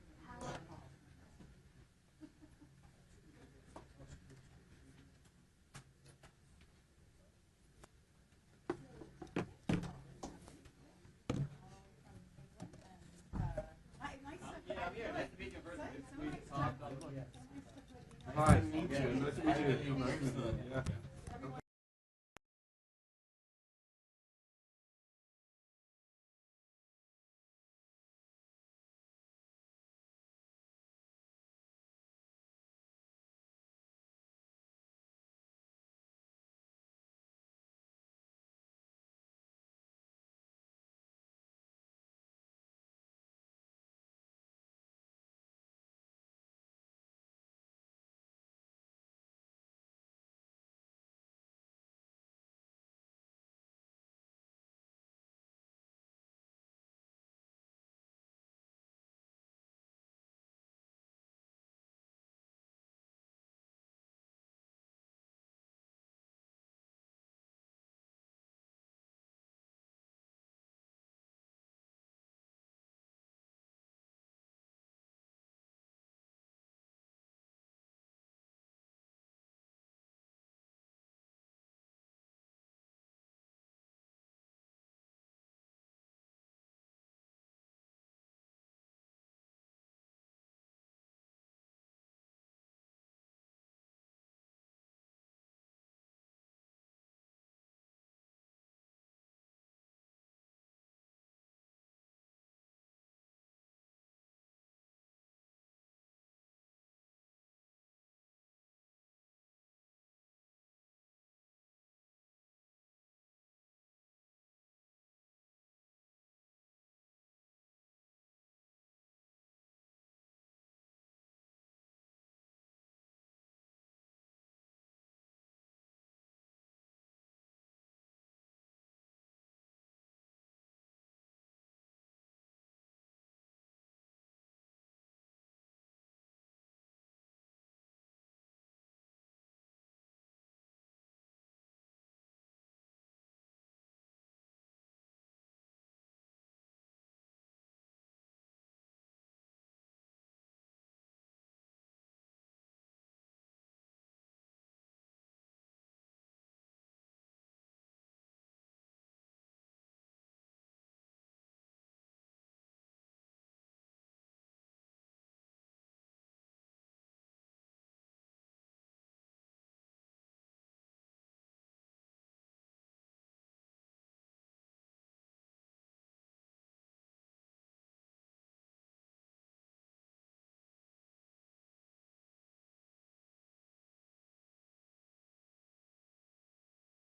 Hi. Nice to meet you. Nice to meet you.